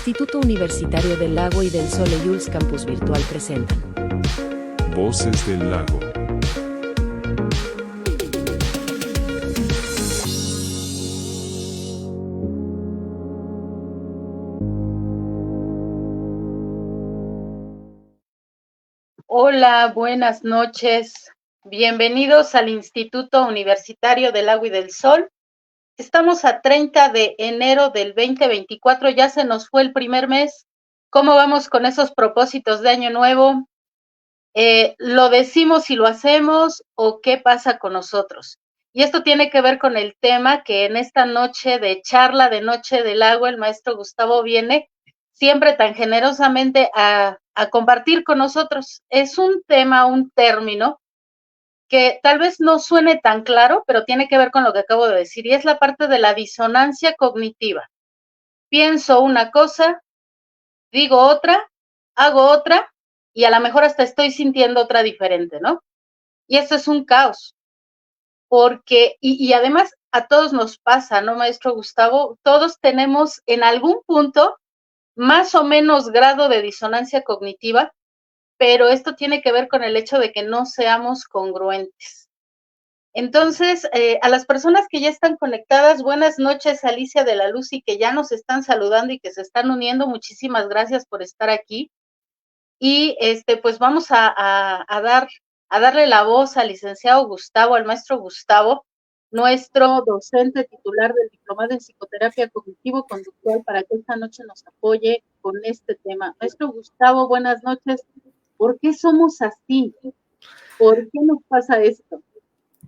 Instituto Universitario del Lago y del Sol e Jules Campus Virtual presentan Voces del Lago. Hola, buenas noches. Bienvenidos al Instituto Universitario del Lago y del Sol. Estamos a 30 de enero del 2024, ya se nos fue el primer mes. ¿Cómo vamos con esos propósitos de año nuevo? ¿Lo decimos y lo hacemos o qué pasa con nosotros? Y esto tiene que ver con el tema que en esta noche de charla de Noche del Lago el maestro Gustavo viene siempre tan generosamente a compartir con nosotros. Es un tema, un término que tal vez no suene tan claro, pero tiene que ver con lo que acabo de decir, y es la parte de la disonancia cognitiva. Pienso una cosa, digo otra, hago otra, y a lo mejor hasta estoy sintiendo otra diferente, ¿no? Y esto es un caos. porque, y además a todos nos pasa, ¿no, maestro Gustavo? Todos tenemos en algún punto más o menos grado de disonancia cognitiva, pero esto tiene que ver con el hecho de que no seamos congruentes. Entonces, a las personas que ya están conectadas, buenas noches, Alicia de la Luz, y que ya nos están saludando y que se están uniendo, muchísimas gracias por estar aquí. Y pues vamos a darle la voz al licenciado Gustavo, al maestro Gustavo, nuestro docente titular del Diplomado en Psicoterapia Cognitivo-Conductual, para que esta noche nos apoye con este tema. Maestro Gustavo, buenas noches. ¿Por qué somos así? ¿Por qué nos pasa esto?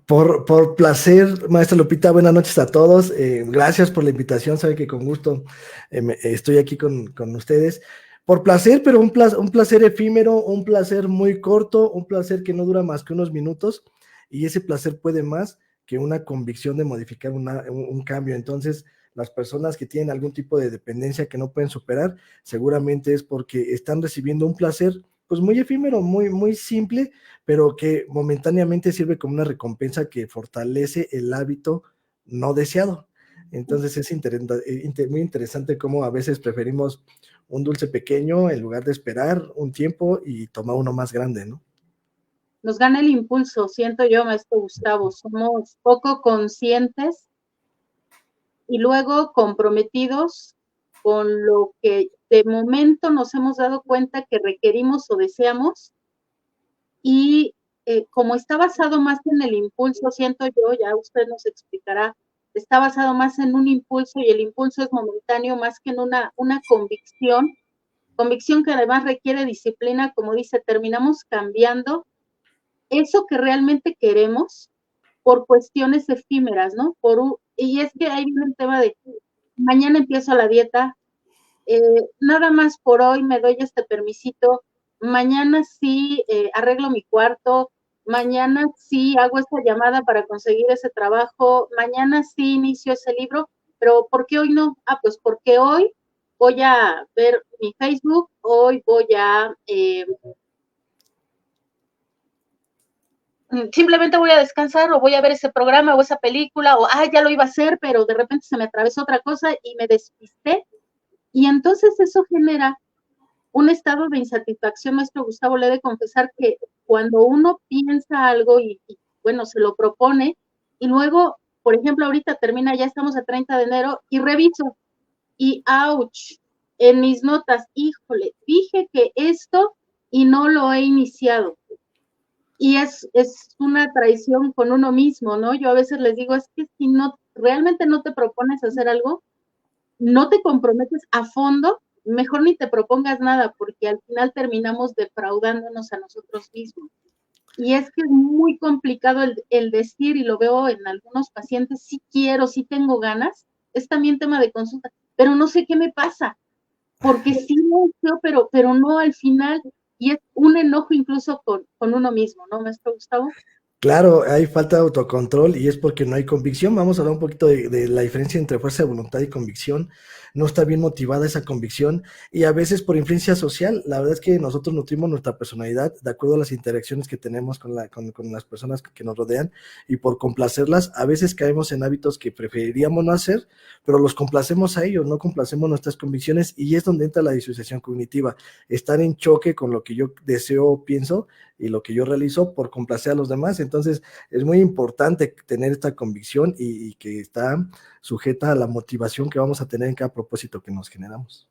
Por placer, maestra Lupita, buenas noches a todos. Gracias por la invitación, sabe que con gusto estoy aquí con ustedes. Por placer, pero un placer efímero, un placer muy corto, un placer que no dura más que unos minutos, y ese placer puede más que una convicción de modificar un cambio. Entonces, las personas que tienen algún tipo de dependencia que no pueden superar, seguramente es porque están recibiendo un placer pues muy efímero, muy simple, pero que momentáneamente sirve como una recompensa que fortalece el hábito no deseado. Entonces es muy interesante cómo a veces preferimos un dulce pequeño en lugar de esperar un tiempo y tomar uno más grande, ¿no? Nos gana el impulso, siento yo, maestro Gustavo, somos poco conscientes y luego comprometidos con lo que de momento nos hemos dado cuenta que requerimos o deseamos, y como está basado más en el impulso, siento yo, ya usted nos explicará, está basado más en un impulso, y el impulso es momentáneo más que en una convicción que además requiere disciplina. Como dice, terminamos cambiando eso que realmente queremos por cuestiones efímeras, ¿no? Y es que ahí viene el tema de mañana empiezo la dieta, nada más por hoy me doy este permisito, mañana sí arreglo mi cuarto, mañana sí hago esta llamada para conseguir ese trabajo, mañana sí inicio ese libro, pero ¿por qué hoy no? Pues porque hoy voy a ver mi Facebook, hoy voy a simplemente voy a descansar, o voy a ver ese programa o esa película, o ya lo iba a hacer, pero de repente se me atravesó otra cosa y me despisté. Y entonces eso genera un estado de insatisfacción. Maestro Gustavo, le he de confesar que cuando uno piensa algo y bueno, se lo propone, y luego, por ejemplo, ahorita termina, ya estamos a 30 de enero, y reviso, y ouch, en mis notas, híjole, dije que esto y no lo he iniciado. Y es una traición con uno mismo, ¿no? Yo a veces les digo, es que si no, realmente no te propones hacer algo, no te comprometes a fondo, mejor ni te propongas nada, porque al final terminamos defraudándonos a nosotros mismos. Y es que es muy complicado el decir, y lo veo en algunos pacientes, sí quiero, sí tengo ganas, es también tema de consulta, pero no sé qué me pasa, porque sí lo deseo, pero no al final, y es un enojo incluso con uno mismo, ¿no, maestro Gustavo? Claro, hay falta de autocontrol y es porque no hay convicción. Vamos a hablar un poquito de la diferencia entre fuerza de voluntad y convicción. No está bien motivada esa convicción y a veces por influencia social. La verdad es que nosotros nutrimos nuestra personalidad de acuerdo a las interacciones que tenemos con las personas que nos rodean, y por complacerlas a veces caemos en hábitos que preferiríamos no hacer, pero los complacemos a ellos, no complacemos nuestras convicciones, y es donde entra la disociación cognitiva. Estar en choque con lo que yo deseo o pienso y lo que yo realizo por complacer a los demás. Entonces es muy importante tener esta convicción y que está sujeta a la motivación que vamos a tener en cada propósito que nos generamos.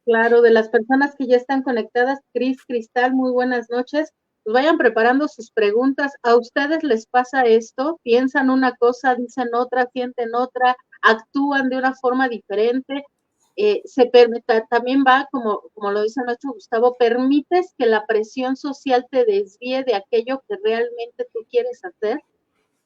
Claro, de las personas que ya están conectadas, Cristal, muy buenas noches. Pues vayan preparando sus preguntas. ¿A ustedes les pasa esto? ¿Piensan una cosa, dicen otra, sienten otra, actúan de una forma diferente? También va, como lo dice nuestro Gustavo, permites que la presión social te desvíe de aquello que realmente tú quieres hacer.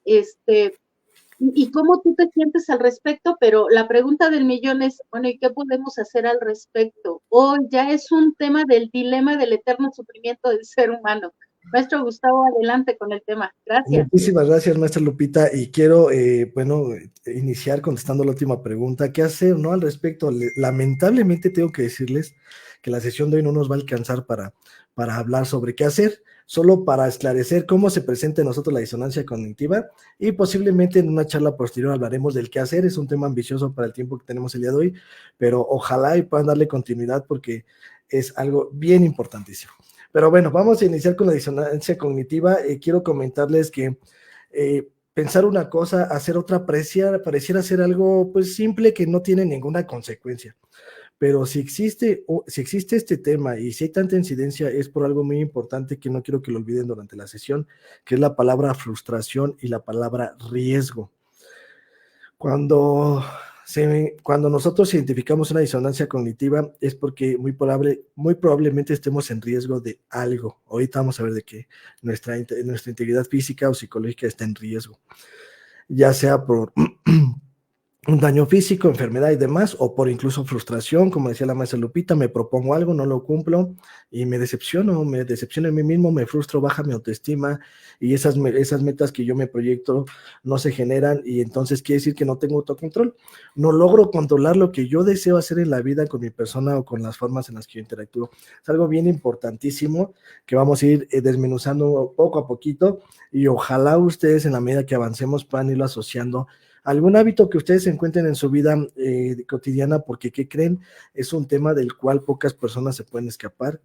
¿Y cómo tú te sientes al respecto? Pero la pregunta del millón es, bueno, ¿y qué podemos hacer al respecto? Hoy ya es un tema del dilema del eterno sufrimiento del ser humano. Maestro Gustavo, adelante con el tema. Gracias. Muchísimas gracias, maestra Lupita, y quiero, iniciar contestando la última pregunta. ¿Qué hacer, no, al respecto? Lamentablemente tengo que decirles que la sesión de hoy no nos va a alcanzar para hablar sobre qué hacer. solo para esclarecer cómo se presenta en nosotros la disonancia cognitiva, y posiblemente en una charla posterior hablaremos del qué hacer. Es un tema ambicioso para el tiempo que tenemos el día de hoy, pero ojalá y puedan darle continuidad porque es algo bien importantísimo. Pero bueno, vamos a iniciar con la disonancia cognitiva. Quiero comentarles que pensar una cosa, hacer otra, pareciera ser algo pues simple, que no tiene ninguna consecuencia. Pero si existe este tema y si hay tanta incidencia, es por algo muy importante que no quiero que lo olviden durante la sesión, que es la palabra frustración y la palabra riesgo. Cuando nosotros identificamos una disonancia cognitiva es porque muy probablemente estemos en riesgo de algo. Ahorita vamos a ver de qué. Nuestra integridad física o psicológica está en riesgo, ya sea por un daño físico, enfermedad y demás, o por incluso frustración, como decía la maestra Lupita, me propongo algo, no lo cumplo y me decepciono en mí mismo, me frustro, baja mi autoestima y esas metas que yo me proyecto no se generan, y entonces quiere decir que no tengo autocontrol, no logro controlar lo que yo deseo hacer en la vida con mi persona o con las formas en las que yo interactúo. Es algo bien importantísimo que vamos a ir desmenuzando poco a poquito, y ojalá ustedes en la medida que avancemos puedan irlo asociando algún hábito que ustedes encuentren en su vida cotidiana, porque ¿qué creen? Es un tema del cual pocas personas se pueden escapar.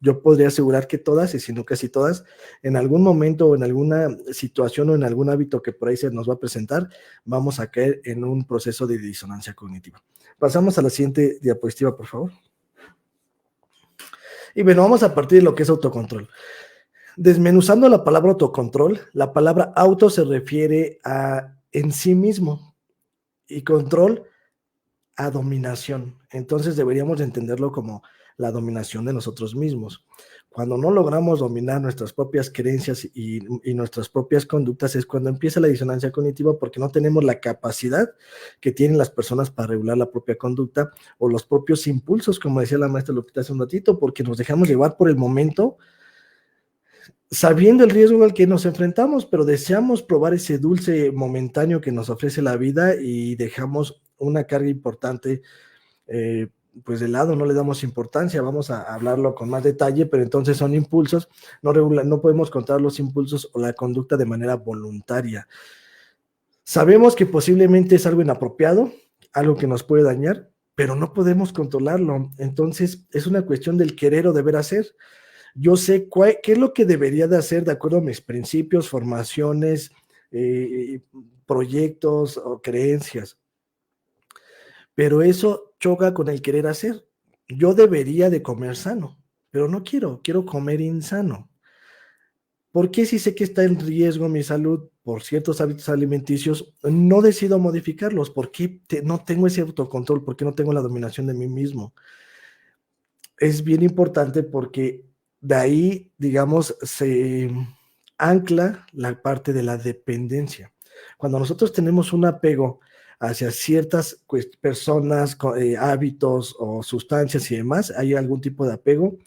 Yo podría asegurar que todas, y si no casi todas, en algún momento o en alguna situación o en algún hábito que por ahí se nos va a presentar, vamos a caer en un proceso de disonancia cognitiva. Pasamos a la siguiente diapositiva, por favor. Y bueno, vamos a partir de lo que es autocontrol. Desmenuzando la palabra autocontrol, la palabra auto se refiere a en sí mismo y control a dominación. Entonces deberíamos entenderlo como la dominación de nosotros mismos. Cuando no logramos dominar nuestras propias creencias y nuestras propias conductas, es cuando empieza la disonancia cognitiva, porque no tenemos la capacidad que tienen las personas para regular la propia conducta o los propios impulsos, como decía la maestra Lupita hace un ratito, porque nos dejamos llevar por el momento, sabiendo el riesgo al que nos enfrentamos, pero deseamos probar ese dulce momentáneo que nos ofrece la vida y dejamos una carga importante pues de lado, no le damos importancia. Vamos a hablarlo con más detalle, pero entonces son impulsos, no podemos controlar los impulsos o la conducta de manera voluntaria. Sabemos que posiblemente es algo inapropiado, algo que nos puede dañar, pero no podemos controlarlo. Entonces es una cuestión del querer o deber hacer. Yo sé qué es lo que debería de hacer de acuerdo a mis principios, formaciones, proyectos o creencias, pero eso choca con el querer hacer. Yo debería de comer sano, pero no quiero comer insano. ¿Por qué si sé que está en riesgo mi salud por ciertos hábitos alimenticios, no decido modificarlos? ¿Por qué no tengo ese autocontrol? ¿Por qué no tengo la dominación de mí mismo? Es bien importante porque de ahí, digamos, se ancla la parte de la dependencia. Cuando nosotros tenemos un apego hacia ciertas personas, hábitos o sustancias y demás, hay algún tipo de apego,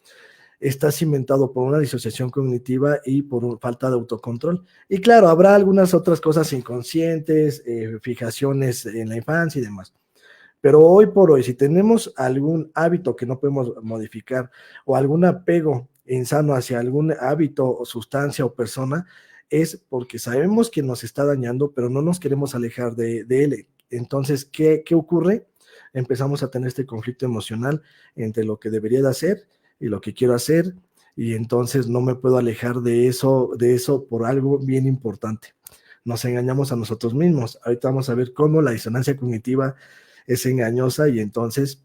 está cimentado por una disociación cognitiva y por falta de autocontrol. Y claro, habrá algunas otras cosas inconscientes, fijaciones en la infancia y demás. Pero hoy por hoy, si tenemos algún hábito que no podemos modificar o algún apego insano hacia algún hábito o sustancia o persona, es porque sabemos que nos está dañando, pero no nos queremos alejar de él. Entonces, ¿qué ocurre? Empezamos a tener este conflicto emocional entre lo que debería de hacer y lo que quiero hacer, y entonces no me puedo alejar de eso por algo bien importante. Nos engañamos a nosotros mismos. Ahorita vamos a ver cómo la disonancia cognitiva es engañosa, y entonces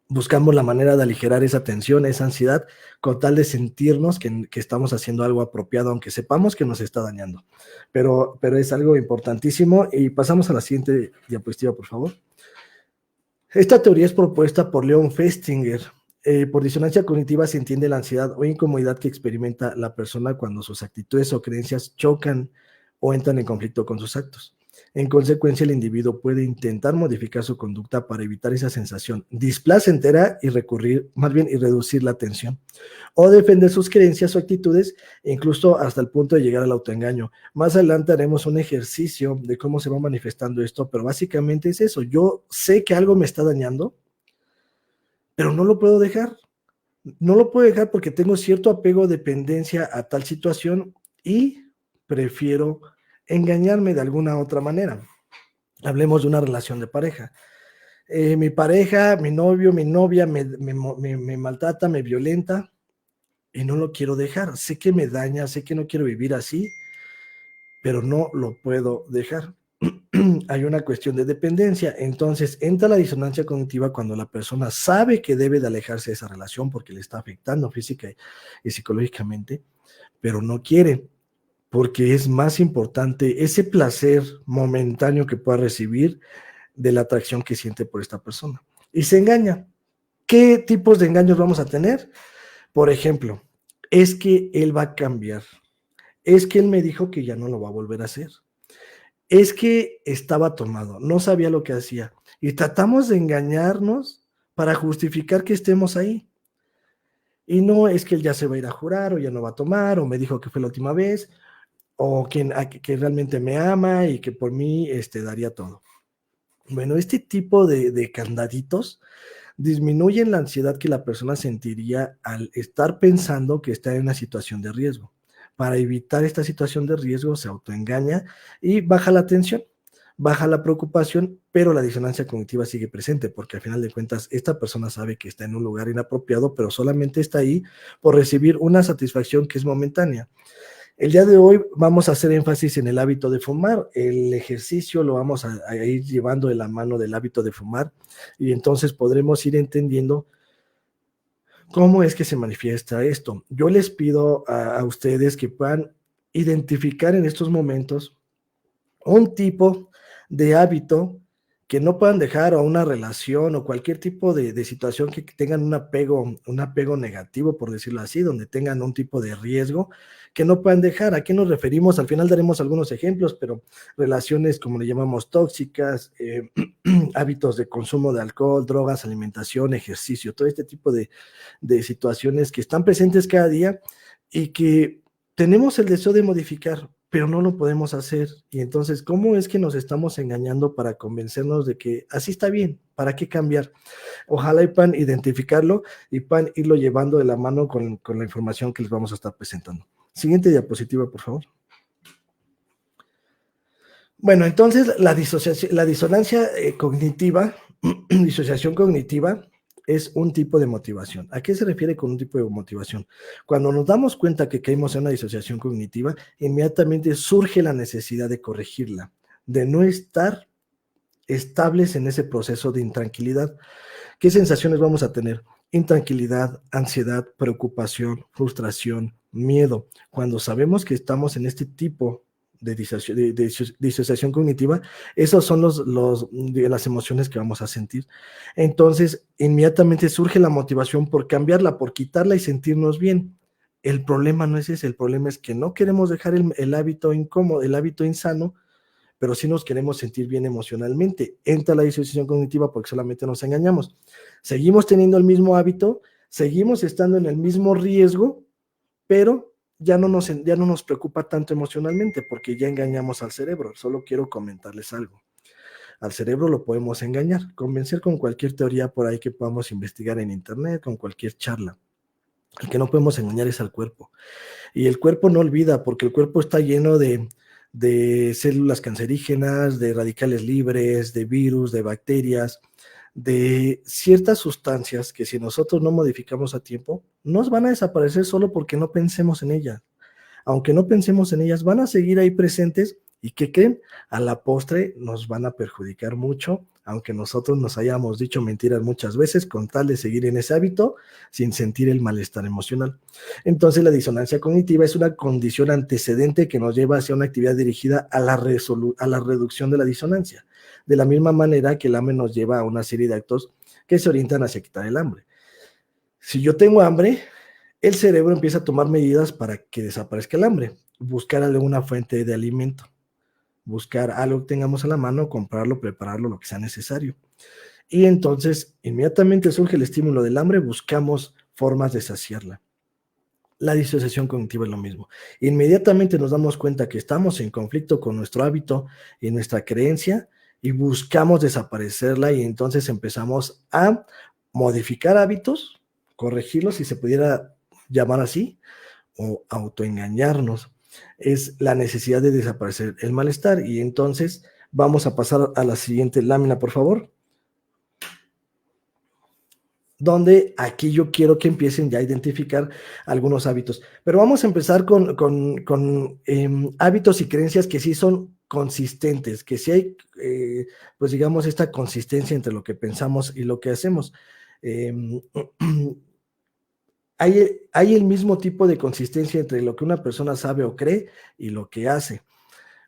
buscamos la manera de aligerar esa tensión, esa ansiedad, con tal de sentirnos que estamos haciendo algo apropiado, aunque sepamos que nos está dañando. Pero es algo importantísimo. Y pasamos a la siguiente diapositiva, por favor. Esta teoría es propuesta por Leon Festinger. Por disonancia cognitiva se entiende la ansiedad o incomodidad que experimenta la persona cuando sus actitudes o creencias chocan o entran en conflicto con sus actos. En consecuencia, el individuo puede intentar modificar su conducta para evitar esa sensación displacentera y reducir la tensión, o defender sus creencias o actitudes, incluso hasta el punto de llegar al autoengaño. Más adelante haremos un ejercicio de cómo se va manifestando esto, pero básicamente es eso. Yo sé que algo me está dañando, pero no lo puedo dejar. No lo puedo dejar porque tengo cierto apego o dependencia a tal situación y prefiero engañarme de alguna otra manera. Hablemos de una relación de pareja. Mi pareja, mi novio, mi novia me maltrata, me violenta y no lo quiero dejar. Sé que me daña, sé que no quiero vivir así, pero no lo puedo dejar. Hay una cuestión de dependencia, entonces entra la disonancia cognitiva cuando la persona sabe que debe de alejarse de esa relación porque le está afectando física y psicológicamente, pero no quiere, porque es más importante ese placer momentáneo que pueda recibir de la atracción que siente por esta persona. Y se engaña. ¿Qué tipos de engaños vamos a tener? Por ejemplo, es que él va a cambiar, es que él me dijo que ya no lo va a volver a hacer. Es que estaba tomado, no sabía lo que hacía. Y tratamos de engañarnos para justificar que estemos ahí. Y no es que él ya se va a ir a jurar, o ya no va a tomar, o me dijo que fue la última vez, o que realmente me ama y que por mí daría todo. Bueno, este tipo de candaditos disminuyen la ansiedad que la persona sentiría al estar pensando que está en una situación de riesgo. Para evitar esta situación de riesgo se autoengaña y baja la tensión, baja la preocupación, pero la disonancia cognitiva sigue presente porque al final de cuentas esta persona sabe que está en un lugar inapropiado, pero solamente está ahí por recibir una satisfacción que es momentánea. El día de hoy vamos a hacer énfasis en el hábito de fumar. El ejercicio lo vamos a ir llevando de la mano del hábito de fumar y entonces podremos ir entendiendo cómo es que se manifiesta esto. Yo les pido a ustedes que puedan identificar en estos momentos un tipo de hábito que no puedan dejar, o una relación o cualquier tipo de situación que tengan un apego negativo, por decirlo así, donde tengan un tipo de riesgo que no puedan dejar. ¿A qué nos referimos? Al final daremos algunos ejemplos, pero relaciones, como le llamamos, tóxicas, hábitos de consumo de alcohol, drogas, alimentación, ejercicio, todo este tipo de situaciones que están presentes cada día y que tenemos el deseo de modificar, pero no lo podemos hacer. Y entonces, ¿cómo es que nos estamos engañando para convencernos de que así está bien? ¿Para qué cambiar? Ojalá y puedan identificarlo y puedan irlo llevando de la mano con la información que les vamos a estar presentando. Siguiente diapositiva, por favor. Bueno, entonces la disonancia cognitiva, disociación cognitiva, es un tipo de motivación. ¿A qué se refiere con un tipo de motivación? Cuando nos damos cuenta que caímos en una disociación cognitiva, inmediatamente surge la necesidad de corregirla, de no estar estables en ese proceso de intranquilidad. ¿Qué sensaciones vamos a tener? Intranquilidad, ansiedad, preocupación, frustración, miedo. Cuando sabemos que estamos en este tipo de disociación cognitiva, esos son las emociones que vamos a sentir. Entonces, inmediatamente surge la motivación por cambiarla, por quitarla y sentirnos bien. El problema no es ese, el problema es que no queremos dejar el hábito incómodo, el hábito insano, pero sí nos queremos sentir bien emocionalmente. Entra la disociación cognitiva porque solamente nos engañamos. Seguimos teniendo el mismo hábito, seguimos estando en el mismo riesgo, pero ya no nos preocupa tanto emocionalmente porque ya engañamos al cerebro. Solo quiero comentarles algo. Al cerebro lo podemos engañar, convencer con cualquier teoría por ahí que podamos investigar en internet, con cualquier charla. El que no podemos engañar es al cuerpo. Y el cuerpo no olvida, porque el cuerpo está lleno de células cancerígenas, de radicales libres, de virus, de bacterias, de ciertas sustancias que si nosotros no modificamos a tiempo, nos van a desaparecer solo porque no pensemos en ellas. Aunque no pensemos en ellas, van a seguir ahí presentes y ¿qué creen? A la postre nos van a perjudicar mucho, aunque nosotros nos hayamos dicho mentiras muchas veces con tal de seguir en ese hábito sin sentir el malestar emocional. Entonces la disonancia cognitiva es una condición antecedente que nos lleva hacia una actividad dirigida a la reducción de la disonancia. De la misma manera que el hambre nos lleva a una serie de actos que se orientan hacia quitar el hambre. Si yo tengo hambre, el cerebro empieza a tomar medidas para que desaparezca el hambre, buscar alguna fuente de alimento, buscar algo que tengamos a la mano, comprarlo, prepararlo, lo que sea necesario. Y entonces, inmediatamente surge el estímulo del hambre, buscamos formas de saciarla. La disociación cognitiva es lo mismo. Inmediatamente nos damos cuenta que estamos en conflicto con nuestro hábito y nuestra creencia, y buscamos desaparecerla y entonces empezamos a modificar hábitos corregirlos, si se pudiera llamar así, o autoengañarnos. Es la necesidad de desaparecer el malestar. Y entonces vamos a pasar a la siguiente lámina, por favor. Donde aquí yo quiero que empiecen ya a identificar algunos hábitos. Pero vamos a empezar con hábitos y creencias que sí son consistentes, que sí hay, pues digamos, esta consistencia entre lo que pensamos y lo que hacemos. Hay el mismo tipo de consistencia entre lo que una persona sabe o cree y lo que hace.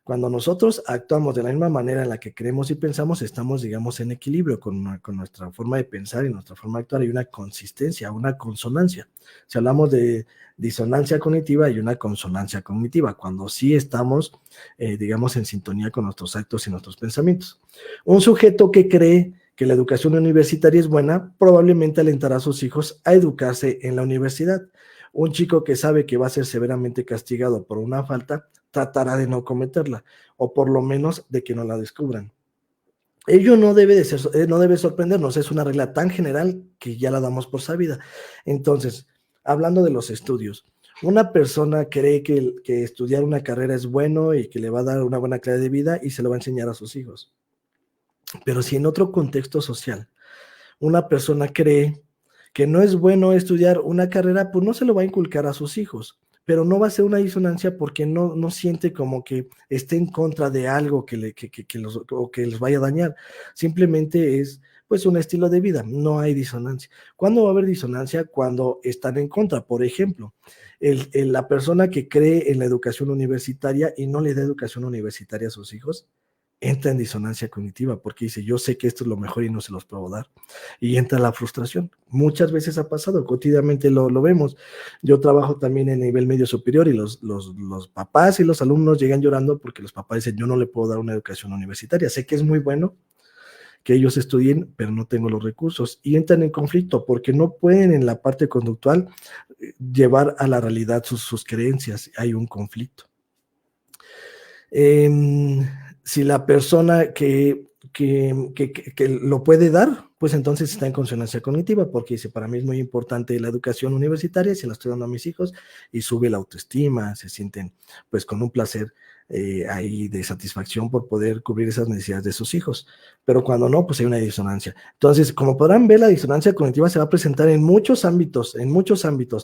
Cuando nosotros actuamos de la misma manera en la que creemos y pensamos, estamos, digamos, en equilibrio con nuestra forma de pensar y nuestra forma de actuar. Hay una consistencia, una consonancia. Si hablamos de disonancia cognitiva, hay una consonancia cognitiva, cuando sí estamos, digamos, en sintonía con nuestros actos y nuestros pensamientos. Un sujeto que cree que la educación universitaria es buena, probablemente alentará a sus hijos a educarse en la universidad. Un chico que sabe que va a ser severamente castigado por una falta, tratará de no cometerla, o por lo menos de que no la descubran. Ello no debe sorprendernos, es una regla tan general que ya la damos por sabida. Entonces, hablando de los estudios, una persona cree que estudiar una carrera es bueno y que le va a dar una buena calidad de vida y se lo va a enseñar a sus hijos. Pero si en otro contexto social, una persona cree que no es bueno estudiar una carrera, pues no se lo va a inculcar a sus hijos, pero no va a ser una disonancia porque no siente como que esté en contra de algo que les vaya a dañar. Simplemente es pues un estilo de vida, no hay disonancia. ¿Cuándo va a haber disonancia? Cuando están en contra. Por ejemplo, la persona que cree en la educación universitaria y no le da educación universitaria a sus hijos, entra en disonancia cognitiva porque dice, yo sé que esto es lo mejor y no se los puedo dar. Y entra la frustración. Muchas veces ha pasado, cotidianamente lo vemos. Yo trabajo también en nivel medio superior y los papás y los alumnos llegan llorando porque los papás dicen, yo no le puedo dar una educación universitaria. Sé que es muy bueno que ellos estudien, pero no tengo los recursos. Y entran en conflicto porque no pueden en la parte conductual llevar a la realidad sus creencias. Hay un conflicto. Si la persona que lo puede dar, pues entonces está en consonancia cognitiva, porque dice, para mí es muy importante la educación universitaria, se la estoy dando a mis hijos, y sube la autoestima, se sienten pues con un placer ahí de satisfacción por poder cubrir esas necesidades de sus hijos. Pero cuando no, pues hay una disonancia. Entonces, como podrán ver, la disonancia cognitiva se va a presentar en muchos ámbitos,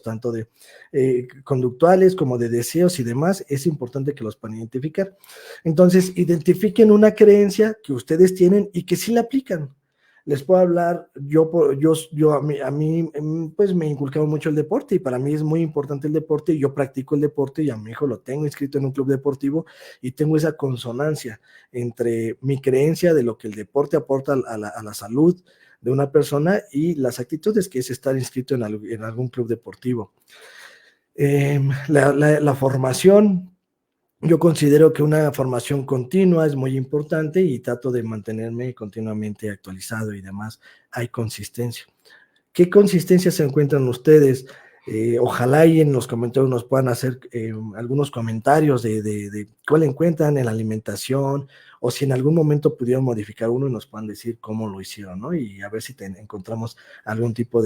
tanto de conductuales como de deseos y demás. Es importante que los puedan identificar. Entonces, identifiquen una creencia que ustedes tienen y que sí la aplican. Les puedo hablar, a mí pues me inculcaron mucho el deporte y para mí es muy importante el deporte y yo practico el deporte y a mi hijo lo tengo inscrito en un club deportivo y tengo esa consonancia entre mi creencia de lo que el deporte aporta a la salud de una persona y las actitudes que es estar inscrito en algún club deportivo. La formación. Yo considero que una formación continua es muy importante y trato de mantenerme continuamente actualizado y demás. Hay consistencia. ¿Qué consistencia se encuentran ustedes? Ojalá y en los comentarios nos puedan hacer algunos comentarios de cuál encuentran en la alimentación o si en algún momento pudieron modificar uno y nos puedan decir cómo lo hicieron, ¿no? Y a ver si encontramos algún tipo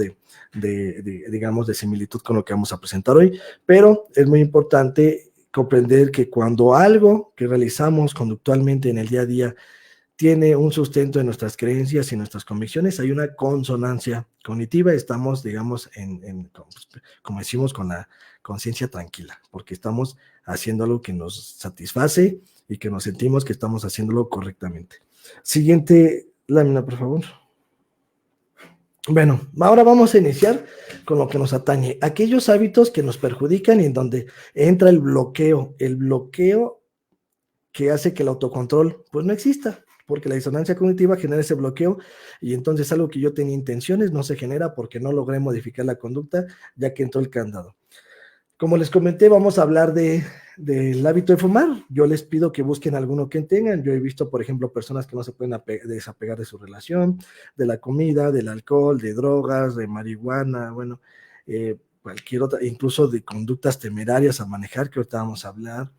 digamos, de similitud con lo que vamos a presentar hoy. Pero es muy importante comprender que cuando algo que realizamos conductualmente en el día a día tiene un sustento en nuestras creencias y nuestras convicciones, hay una consonancia cognitiva, estamos, digamos, como decimos, con la conciencia tranquila, porque estamos haciendo algo que nos satisface y que nos sentimos que estamos haciéndolo correctamente. Siguiente lámina, por favor. Bueno, ahora vamos a iniciar con lo que nos atañe, aquellos hábitos que nos perjudican y en donde entra el bloqueo que hace que el autocontrol pues no exista, porque la disonancia cognitiva genera ese bloqueo y entonces algo que yo tenía intenciones no se genera porque no logré modificar la conducta ya que entró el candado. Como les comenté, vamos a hablar del hábito de fumar. Yo les pido que busquen alguno que tengan. Yo he visto, por ejemplo, personas que no se pueden desapegar de su relación, de la comida, del alcohol, de drogas, de marihuana, bueno, cualquier otra, incluso de conductas temerarias a manejar, que ahorita vamos a hablar,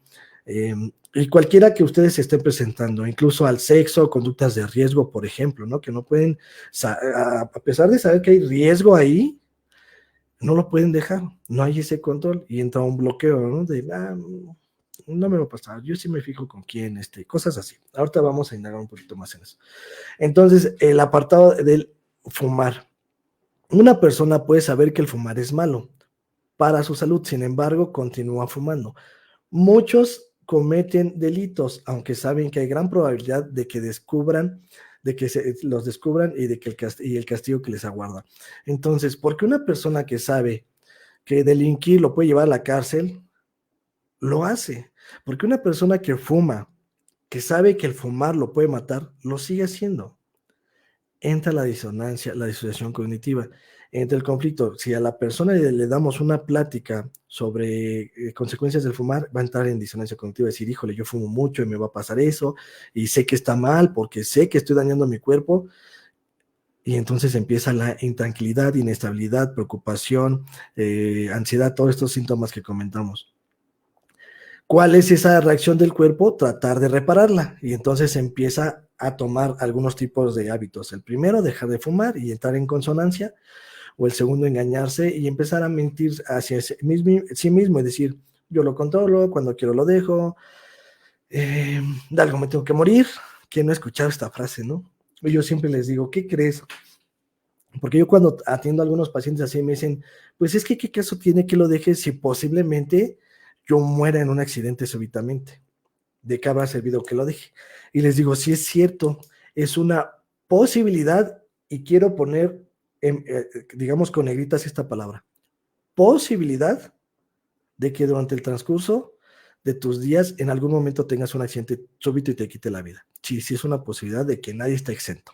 y cualquiera que ustedes estén presentando, incluso al sexo, conductas de riesgo, por ejemplo, ¿no? Que no pueden, a pesar de saber que hay riesgo ahí, no lo pueden dejar, no hay ese control y entra un bloqueo, ¿no? De, no me va a pasar, yo sí me fijo con quién, cosas así. Ahorita vamos a indagar un poquito más en eso. Entonces, el apartado del fumar. Una persona puede saber que el fumar es malo para su salud, sin embargo, continúa fumando. Muchos cometen delitos, aunque saben que hay gran probabilidad de que descubran, de que los descubran y de que el castigo que les aguarda. Entonces, porque una persona que sabe que delinquir lo puede llevar a la cárcel, lo hace. Porque una persona que fuma, que sabe que el fumar lo puede matar, lo sigue haciendo. Entra la disonancia, la disociación cognitiva, entra el conflicto. Si a la persona le damos una plática sobre consecuencias del fumar, va a entrar en disonancia cognitiva, decir, híjole, yo fumo mucho y me va a pasar eso, y sé que está mal porque sé que estoy dañando mi cuerpo, y entonces empieza la intranquilidad, inestabilidad, preocupación, ansiedad, todos estos síntomas que comentamos. ¿Cuál es esa reacción del cuerpo? Tratar de repararla, y entonces empieza a tomar algunos tipos de hábitos. El primero, dejar de fumar y entrar en consonancia, o el segundo, engañarse y empezar a mentir hacia sí mismo y decir, yo lo controlo, cuando quiero lo dejo, de algo me tengo que morir. ¿Quién no ha escuchado esta frase, no? Y yo siempre les digo, ¿qué crees? Porque yo cuando atiendo a algunos pacientes así me dicen, pues es que ¿qué caso tiene que lo dejes si posiblemente yo muera en un accidente súbitamente? ¿De qué habrá servido que lo deje? Y les digo, sí es cierto, es una posibilidad, y quiero poner, digamos con negritas esta palabra, posibilidad de que durante el transcurso de tus días en algún momento tengas un accidente súbito y te quite la vida. Sí, sí es una posibilidad de que nadie está exento.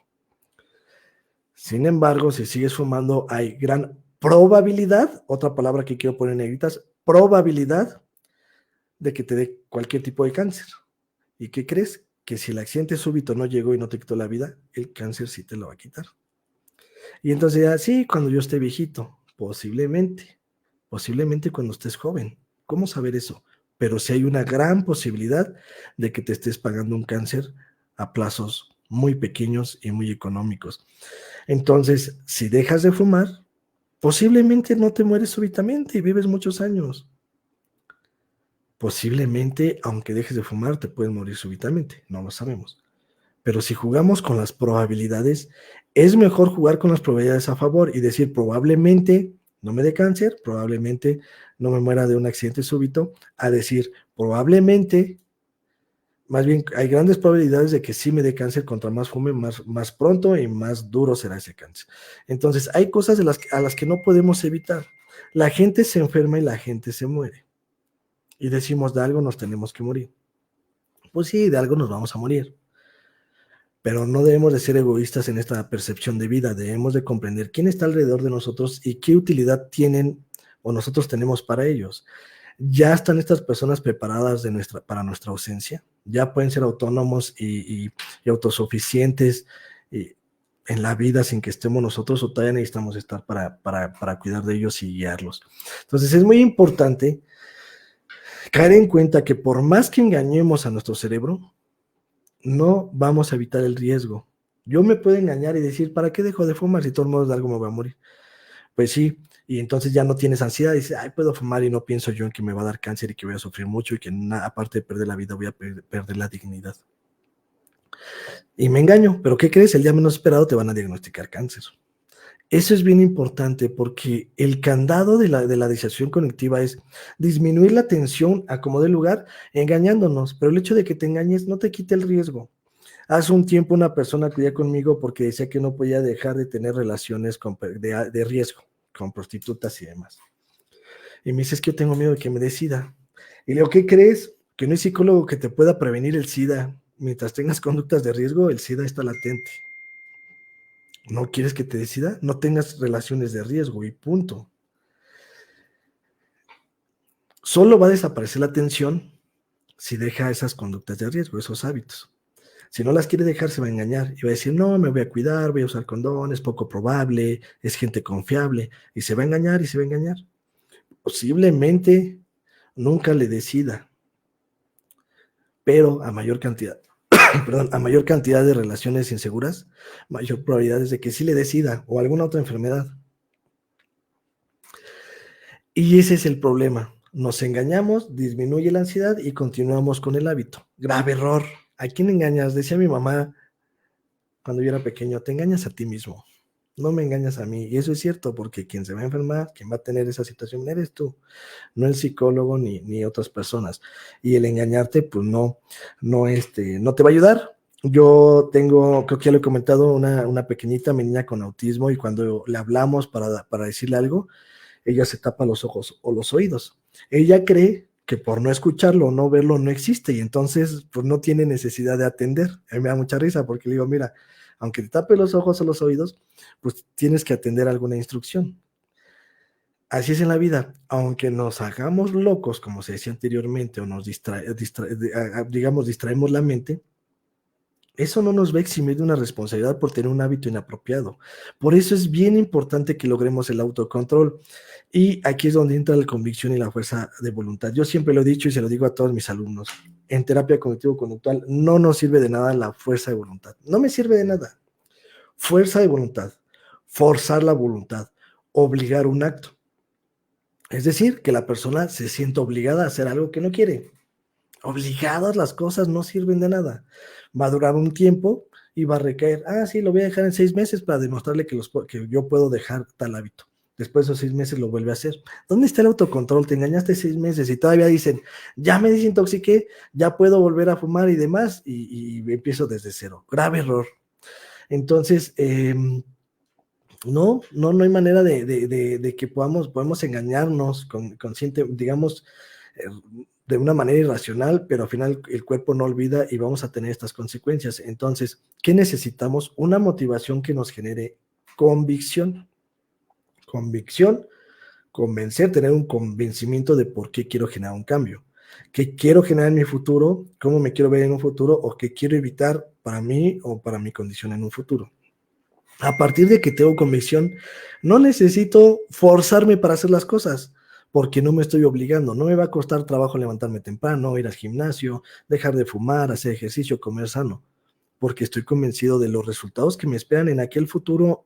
Sin embargo, si sigues fumando, hay gran probabilidad, otra palabra que quiero poner en negritas, probabilidad de que te dé cualquier tipo de cáncer. ¿Y qué crees? Que si el accidente súbito no llegó y no te quitó la vida, el cáncer sí te lo va a quitar. Y entonces ya, sí, cuando yo esté viejito, posiblemente cuando estés joven. ¿Cómo saber eso? Pero sí hay una gran posibilidad de que te estés pagando un cáncer a plazos muy pequeños y muy económicos. Entonces, si dejas de fumar, posiblemente no te mueres súbitamente y vives muchos años. Posiblemente, aunque dejes de fumar, te puedes morir súbitamente, no lo sabemos. Pero si jugamos con las probabilidades, es mejor jugar con las probabilidades a favor y decir, probablemente no me dé cáncer, probablemente no me muera de un accidente súbito, a decir, probablemente, más bien hay grandes probabilidades de que sí me dé cáncer, contra más fume, más pronto y más duro será ese cáncer. Entonces, hay cosas a las que no podemos evitar. La gente se enferma y la gente se muere. Y decimos, de algo nos tenemos que morir. Pues sí, de algo nos vamos a morir. Pero no debemos de ser egoístas en esta percepción de vida, debemos de comprender quién está alrededor de nosotros y qué utilidad tienen o nosotros tenemos para ellos. ¿Ya están estas personas preparadas para nuestra ausencia? ¿Ya pueden ser autónomos y autosuficientes en la vida sin que estemos nosotros, o todavía necesitamos estar para cuidar de ellos y guiarlos? Entonces es muy importante caer en cuenta que por más que engañemos a nuestro cerebro, no vamos a evitar el riesgo. Yo me puedo engañar y decir, ¿para qué dejo de fumar si de todos modos de algo me voy a morir? Pues sí, y entonces ya no tienes ansiedad, y dices, ay, puedo fumar y no pienso yo en que me va a dar cáncer y que voy a sufrir mucho y que aparte de perder la vida voy a perder la dignidad. Y me engaño, pero ¿qué crees? El día menos esperado te van a diagnosticar cáncer. Eso es bien importante porque el candado de la disociación cognitiva es disminuir la tensión a como dé lugar engañándonos, pero el hecho de que te engañes no te quita el riesgo. Hace un tiempo una persona acudía conmigo porque decía que no podía dejar de tener relaciones de riesgo con prostitutas y demás. Y me dice, es que yo tengo miedo de que me dé SIDA. Y le digo, ¿qué crees? Que no hay psicólogo que te pueda prevenir el SIDA. Mientras tengas conductas de riesgo, el SIDA está latente. ¿No quieres que te dé SIDA? No tengas relaciones de riesgo y punto. Solo va a desaparecer la tensión si deja esas conductas de riesgo, esos hábitos. Si no las quiere dejar, se va a engañar y va a decir, no, me voy a cuidar, voy a usar condón, es poco probable, es gente confiable, y se va a engañar y se va a engañar. Posiblemente nunca le decida, pero a mayor cantidad, a mayor cantidad de relaciones inseguras, mayor probabilidad es de que sí le decida o alguna otra enfermedad. Y ese es el problema. Nos engañamos, disminuye la ansiedad y continuamos con el hábito. Grave error. ¿A quién engañas? Decía mi mamá cuando yo era pequeño, te engañas a ti mismo. No me engañas a mí. Y eso es cierto, porque quien se va a enfermar, quien va a tener esa situación, eres tú, no el psicólogo ni otras personas. Y el engañarte, pues no te va a ayudar. Yo tengo, creo que ya lo he comentado, una pequeñita, mi niña con autismo, y cuando le hablamos para decirle algo, ella se tapa los ojos o los oídos. Ella cree que por no escucharlo o no verlo no existe, y entonces pues no tiene necesidad de atender. A mí me da mucha risa porque le digo, mira, aunque te tape los ojos o los oídos, pues tienes que atender alguna instrucción. Así es en la vida, aunque nos hagamos locos, como se decía anteriormente, o nos distraemos la mente, eso no nos va a eximir de una responsabilidad por tener un hábito inapropiado. Por eso es bien importante que logremos el autocontrol. Y aquí es donde entra la convicción y la fuerza de voluntad. Yo siempre lo he dicho y se lo digo a todos mis alumnos. En terapia cognitivo-conductual no nos sirve de nada la fuerza de voluntad. No me sirve de nada. Fuerza de voluntad, forzar la voluntad, obligar un acto. Es decir, que la persona se sienta obligada a hacer algo que no quiere. Obligadas las cosas no sirven de nada. Va a durar un tiempo y va a recaer. Sí, lo voy a dejar en 6 meses para demostrarle que yo puedo dejar tal hábito. Después de esos 6 meses lo vuelve a hacer. ¿Dónde está el autocontrol? Te engañaste 6 meses y todavía dicen, ya me desintoxiqué, ya puedo volver a fumar y demás, y empiezo desde cero. Grave error. Entonces, no hay manera de que podamos engañarnos consciente, digamos, de una manera irracional, pero al final el cuerpo no olvida y vamos a tener estas consecuencias. Entonces, ¿qué necesitamos? Una motivación que nos genere convicción. Convicción, convencer, tener un convencimiento de por qué quiero generar un cambio. ¿Qué quiero generar en mi futuro? ¿Cómo me quiero ver en un futuro? ¿O qué quiero evitar para mí o para mi condición en un futuro? A partir de que tengo convicción, no necesito forzarme para hacer las cosas, porque no me estoy obligando. No me va a costar trabajo levantarme temprano, ir al gimnasio, dejar de fumar, hacer ejercicio, comer sano, porque estoy convencido de los resultados que me esperan en aquel futuro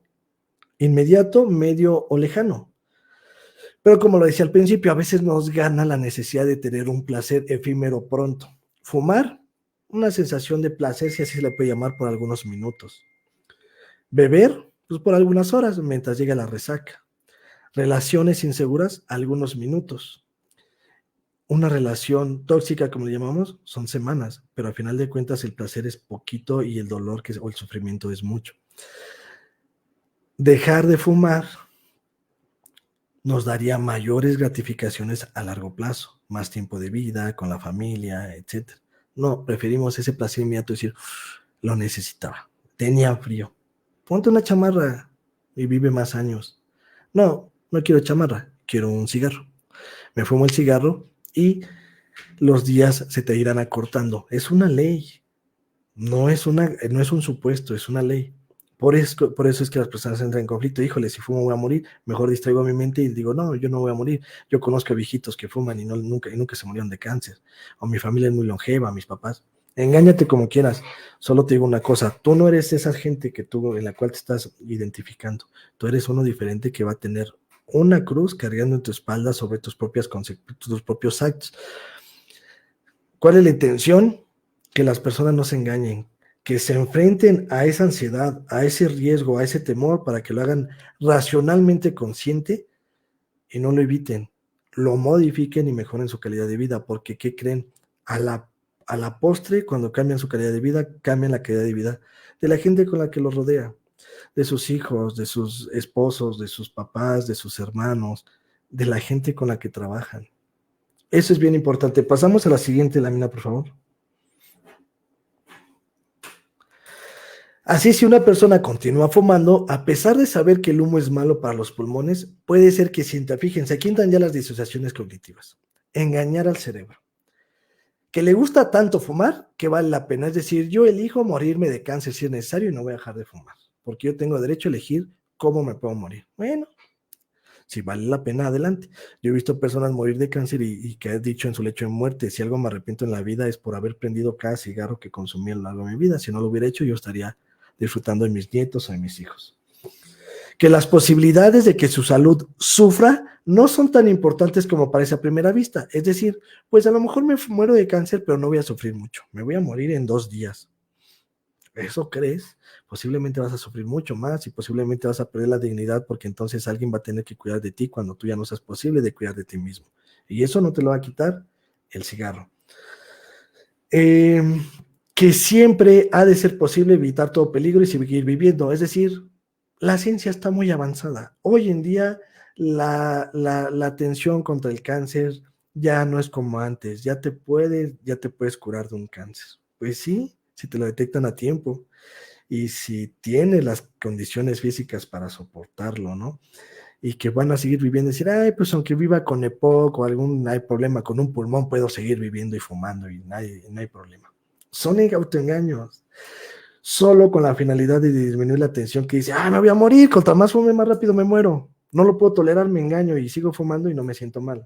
inmediato, medio o lejano. Pero como lo decía al principio, a veces nos gana la necesidad de tener un placer efímero pronto. Fumar, una sensación de placer, si así se le puede llamar, por algunos minutos. Beber, pues por algunas horas, mientras llega la resaca. Relaciones inseguras, algunos minutos. Una relación tóxica, como le llamamos, son semanas, pero al final de cuentas el placer es poquito y el dolor o el sufrimiento es mucho. Dejar de fumar nos daría mayores gratificaciones a largo plazo, más tiempo de vida, con la familia, etc. No, preferimos ese placer inmediato, decir, lo necesitaba, tenía frío. Ponte una chamarra y vive más años. No quiero chamarra, quiero un cigarro. Me fumo el cigarro y los días se te irán acortando. Es una ley, no es un supuesto, es una ley. Por eso es que las personas entran en conflicto. Híjole, si fumo voy a morir, mejor distraigo mi mente y digo, no, yo no voy a morir. Yo conozco a viejitos que fuman y nunca se murieron de cáncer. O mi familia es muy longeva, mis papás. Engáñate como quieras, solo te digo una cosa, tú no eres esa gente en la cual te estás identificando, tú eres uno diferente que va a tener una cruz cargando en tu espalda sobre tus propios actos. ¿Cuál es la intención? Que las personas no se engañen, que se enfrenten a esa ansiedad, a ese riesgo, a ese temor, para que lo hagan racionalmente consciente y no lo eviten, lo modifiquen y mejoren su calidad de vida, porque ¿qué creen? A la postre, cuando cambian su calidad de vida, cambian la calidad de vida de la gente con la que los rodea, de sus hijos, de sus esposos, de sus papás, de sus hermanos, de la gente con la que trabajan. Eso es bien importante. Pasamos a la siguiente lámina, por favor. Así, si una persona continúa fumando, a pesar de saber que el humo es malo para los pulmones, puede ser que sienta, fíjense, aquí entran ya las disociaciones cognitivas, engañar al cerebro. Que le gusta tanto fumar que vale la pena, es decir, yo elijo morirme de cáncer si es necesario y no voy a dejar de fumar, porque yo tengo derecho a elegir cómo me puedo morir. Bueno, si vale la pena, adelante. Yo he visto personas morir de cáncer y que han dicho en su lecho de muerte, si algo me arrepiento en la vida es por haber prendido cada cigarro que consumí a lo largo de mi vida. Si no lo hubiera hecho, yo estaría disfrutando de mis nietos o de mis hijos. que las posibilidades de que su salud sufra no son tan importantes como parece a primera vista. Es decir, pues a lo mejor me muero de cáncer, pero no voy a sufrir mucho. Me voy a morir en 2 días. ¿Eso crees? Posiblemente vas a sufrir mucho más y posiblemente vas a perder la dignidad porque entonces alguien va a tener que cuidar de ti cuando tú ya no seas posible de cuidar de ti mismo. Y eso no te lo va a quitar el cigarro. Que siempre ha de ser posible evitar todo peligro y seguir viviendo. Es decir, la ciencia está muy avanzada. Hoy en día la atención contra el cáncer ya no es como antes. Ya te puedes curar de un cáncer. Pues sí, si te lo detectan a tiempo y si tienes las condiciones físicas para soportarlo, ¿no? Y que van a seguir viviendo y decir, ay, pues aunque viva con EPOC o hay problema con un pulmón, puedo seguir viviendo y fumando y no hay problema. Son autoengaños, solo con la finalidad de disminuir la tensión que dice, me voy a morir, contra más fume, más rápido me muero. No lo puedo tolerar, me engaño y sigo fumando y no me siento mal.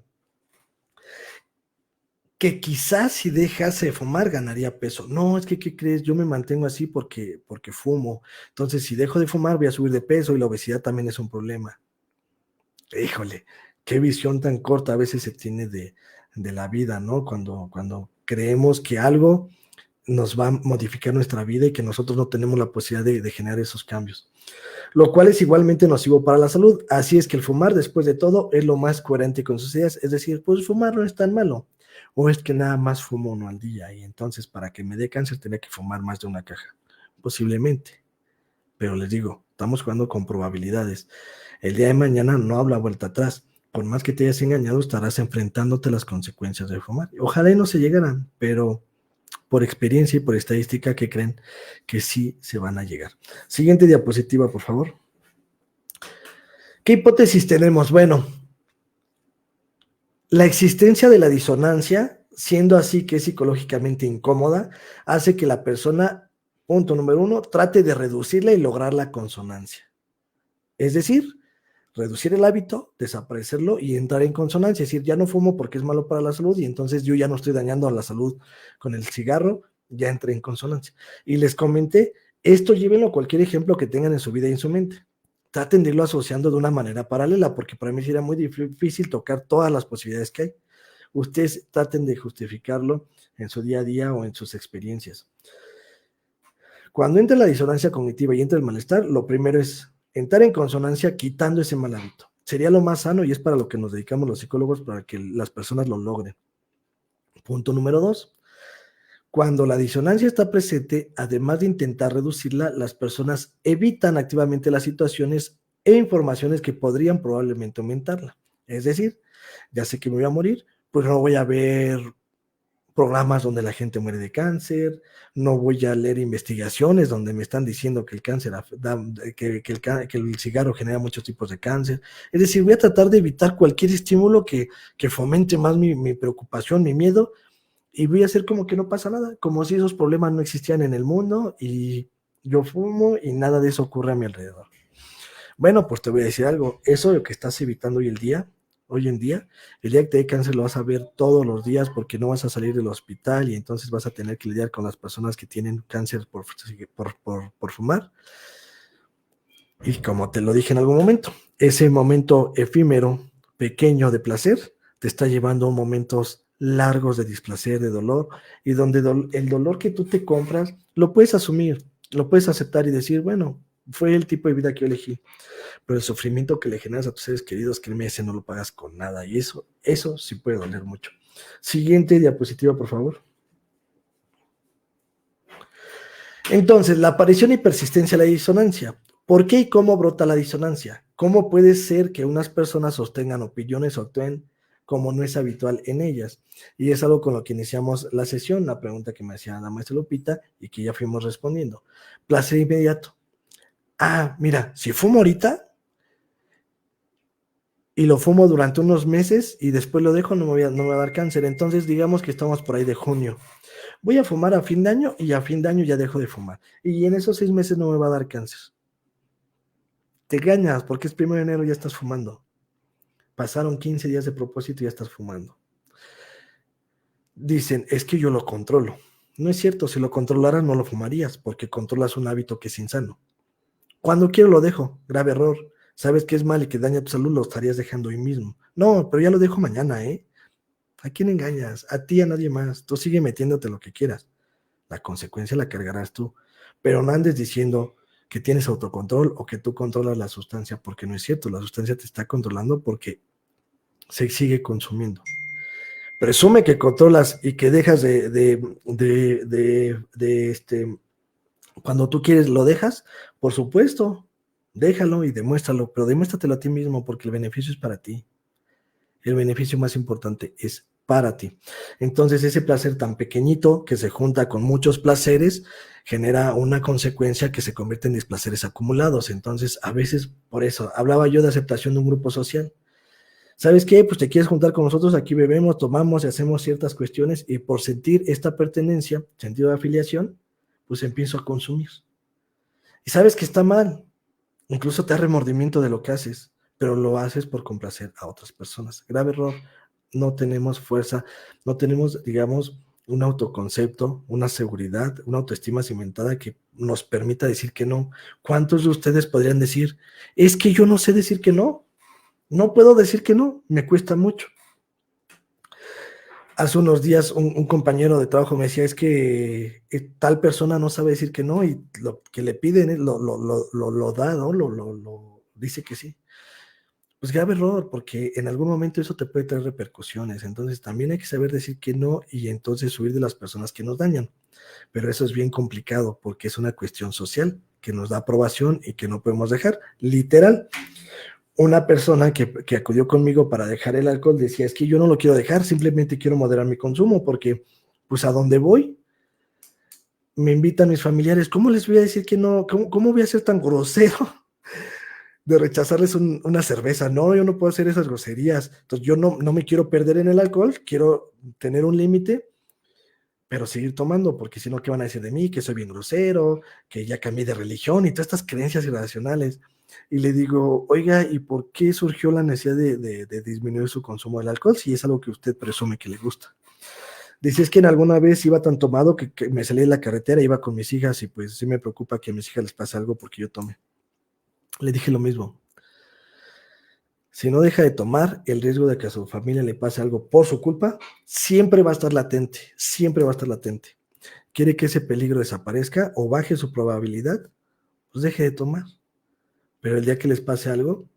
Que quizás si dejase de fumar ganaría peso. No, es que, ¿qué crees? Yo me mantengo así porque fumo. Entonces, si dejo de fumar, voy a subir de peso y la obesidad también es un problema. Híjole, qué visión tan corta a veces se tiene de la vida, ¿no? Cuando creemos que algo nos va a modificar nuestra vida y que nosotros no tenemos la posibilidad de generar esos cambios. Lo cual es igualmente nocivo para la salud. Así es que el fumar, después de todo, es lo más coherente con sus ideas. Es decir, pues fumar no es tan malo. O es que nada más fumo uno al día y entonces para que me dé cáncer tenía que fumar más de una caja. Posiblemente. Pero les digo, estamos jugando con probabilidades. El día de mañana no habrá vuelta atrás. Por más que te hayas engañado, estarás enfrentándote a las consecuencias de fumar. Ojalá y no se llegaran, pero por experiencia y por estadística, que creen que sí se van a llegar. Siguiente diapositiva, por favor. ¿Qué hipótesis tenemos? Bueno, la existencia de la disonancia, siendo así que es psicológicamente incómoda, hace que la persona, punto número 1, trate de reducirla y lograr la consonancia. Es decir, reducir el hábito, desaparecerlo y entrar en consonancia. Es decir, ya no fumo porque es malo para la salud y entonces yo ya no estoy dañando a la salud con el cigarro, ya entré en consonancia. Y les comenté, esto llévenlo a cualquier ejemplo que tengan en su vida y en su mente. Traten de irlo asociando de una manera paralela, porque para mí sería muy difícil tocar todas las posibilidades que hay. Ustedes traten de justificarlo en su día a día o en sus experiencias. Cuando entra la disonancia cognitiva y entra el malestar, lo primero es entrar en consonancia quitando ese mal hábito. Sería lo más sano y es para lo que nos dedicamos los psicólogos, para que las personas lo logren. Punto número 2. Cuando la disonancia está presente, además de intentar reducirla, las personas evitan activamente las situaciones e informaciones que podrían probablemente aumentarla. Es decir, ya sé que me voy a morir, pues no voy a ver programas donde la gente muere de cáncer, no voy a leer investigaciones donde me están diciendo que el cáncer, que el cigarro genera muchos tipos de cáncer. Es decir, voy a tratar de evitar cualquier estímulo que fomente más mi preocupación, mi miedo, y voy a hacer como que no pasa nada, como si esos problemas no existían en el mundo y yo fumo y nada de eso ocurre a mi alrededor. Bueno, pues te voy a decir algo, eso de lo que estás evitando hoy en día, el día que te dé cáncer lo vas a ver todos los días porque no vas a salir del hospital y entonces vas a tener que lidiar con las personas que tienen cáncer por fumar. Y como te lo dije en algún momento, ese momento efímero, pequeño de placer, te está llevando a momentos largos de displacer, de dolor, y donde el dolor que tú te compras, lo puedes asumir, lo puedes aceptar y decir, bueno, fue el tipo de vida que yo elegí, pero el sufrimiento que le generas a tus seres queridos, créeme, ese no lo pagas con nada, y eso sí puede doler mucho. Siguiente diapositiva, por favor. Entonces, la aparición y persistencia de la disonancia. ¿Por qué y cómo brota la disonancia? ¿Cómo puede ser que unas personas sostengan opiniones o actúen como no es habitual en ellas? Y es algo con lo que iniciamos la sesión, la pregunta que me hacía la maestra Lupita y que ya fuimos respondiendo. Placer inmediato. Mira, si fumo ahorita y lo fumo durante unos meses y después lo dejo, no me va a dar cáncer. Entonces digamos que estamos por ahí de junio. Voy a fumar a fin de año y a fin de año ya dejo de fumar. Y en esos 6 meses no me va a dar cáncer. Te engañas porque es 1 de enero y ya estás fumando. Pasaron 15 días de propósito y ya estás fumando. Dicen, es que yo lo controlo. No es cierto, si lo controlaras no lo fumarías, porque controlas un hábito que es insano. Cuando quiero lo dejo, grave error. sabes que es mal y que daña tu salud, lo estarías dejando hoy mismo. No, pero ya lo dejo mañana, ¿eh? ¿A quién engañas? A ti, a nadie más. Tú sigue metiéndote lo que quieras. La consecuencia la cargarás tú. Pero no andes diciendo que tienes autocontrol o que tú controlas la sustancia, porque no es cierto. La sustancia te está controlando porque se sigue consumiendo. Presume que controlas y que dejas cuando tú quieres lo dejas, por supuesto, déjalo y demuéstralo, pero demuéstratelo a ti mismo porque el beneficio es para ti. El beneficio más importante es para ti. Entonces ese placer tan pequeñito que se junta con muchos placeres genera una consecuencia que se convierte en displaceres acumulados. Entonces a veces, por eso, hablaba yo de aceptación de un grupo social. ¿Sabes qué? Pues te quieres juntar con nosotros, aquí bebemos, tomamos y hacemos ciertas cuestiones y por sentir esta pertenencia, sentido de afiliación, pues empiezo a consumir. Y sabes que está mal, incluso te da remordimiento de lo que haces, pero lo haces por complacer a otras personas. Grave error, no tenemos fuerza, no tenemos, digamos, un autoconcepto, una seguridad, una autoestima cimentada que nos permita decir que no. ¿Cuántos de ustedes podrían decir, es que yo no sé decir que no? No puedo decir que no, me cuesta mucho. Hace unos días un compañero de trabajo me decía, es que tal persona no sabe decir que no y lo que le piden lo da, ¿no? Lo dice que sí. Pues grave error, porque en algún momento eso te puede traer repercusiones. Entonces también hay que saber decir que no y entonces huir de las personas que nos dañan. Pero eso es bien complicado porque es una cuestión social que nos da aprobación y que no podemos dejar. Literal. Una persona que acudió conmigo para dejar el alcohol decía, es que yo no lo quiero dejar, simplemente quiero moderar mi consumo, porque pues a donde voy, me invitan mis familiares, ¿cómo les voy a decir que no? ¿Cómo voy a ser tan grosero de rechazarles una cerveza? No, yo no puedo hacer esas groserías, entonces yo no me quiero perder en el alcohol, quiero tener un límite, pero seguir tomando, porque si no, ¿qué van a decir de mí? Que soy bien grosero, que ya cambié de religión y todas estas creencias irracionales. Y le digo, oiga, ¿y por qué surgió la necesidad de disminuir su consumo del alcohol si es algo que usted presume que le gusta? Dice, es que en alguna vez iba tan tomado que me salí de la carretera, iba con mis hijas y pues sí me preocupa que a mis hijas les pase algo porque yo tome. Le dije lo mismo. Si no deja de tomar, el riesgo de que a su familia le pase algo por su culpa siempre va a estar latente, siempre va a estar latente. ¿Quiere que ese peligro desaparezca o baje su probabilidad? Pues deje de tomar. Pero el día que les pase algo,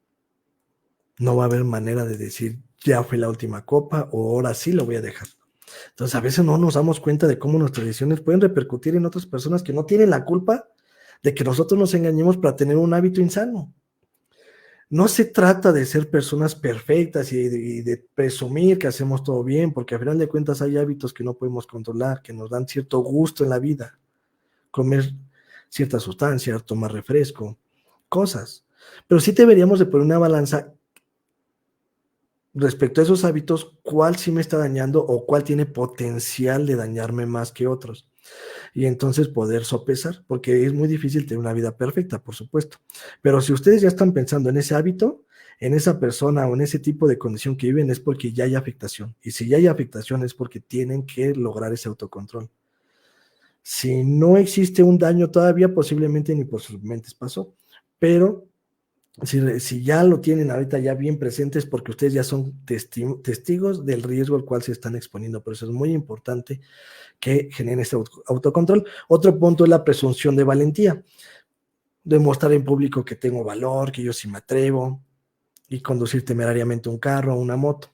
no va a haber manera de decir, ya fue la última copa o ahora sí lo voy a dejar. Entonces, a veces no nos damos cuenta de cómo nuestras decisiones pueden repercutir en otras personas que no tienen la culpa de que nosotros nos engañemos para tener un hábito insano. No se trata de ser personas perfectas y de presumir que hacemos todo bien, porque al final de cuentas hay hábitos que no podemos controlar, que nos dan cierto gusto en la vida. Comer cierta sustancia, tomar refresco, cosas. Pero sí deberíamos de poner una balanza respecto a esos hábitos, cuál sí me está dañando o cuál tiene potencial de dañarme más que otros. Y entonces poder sopesar, porque es muy difícil tener una vida perfecta, por supuesto. Pero si ustedes ya están pensando en ese hábito, en esa persona o en ese tipo de condición que viven, es porque ya hay afectación. Y si ya hay afectación es porque tienen que lograr ese autocontrol. Si no existe un daño todavía, posiblemente ni por sus mentes pasó. Pero si ya lo tienen ahorita ya bien presentes, porque ustedes ya son testigos del riesgo al cual se están exponiendo. Por eso es muy importante que generen este autocontrol. Otro punto es la presunción de valentía. Demostrar en público que tengo valor, que yo sí me atrevo, y conducir temerariamente un carro o una moto.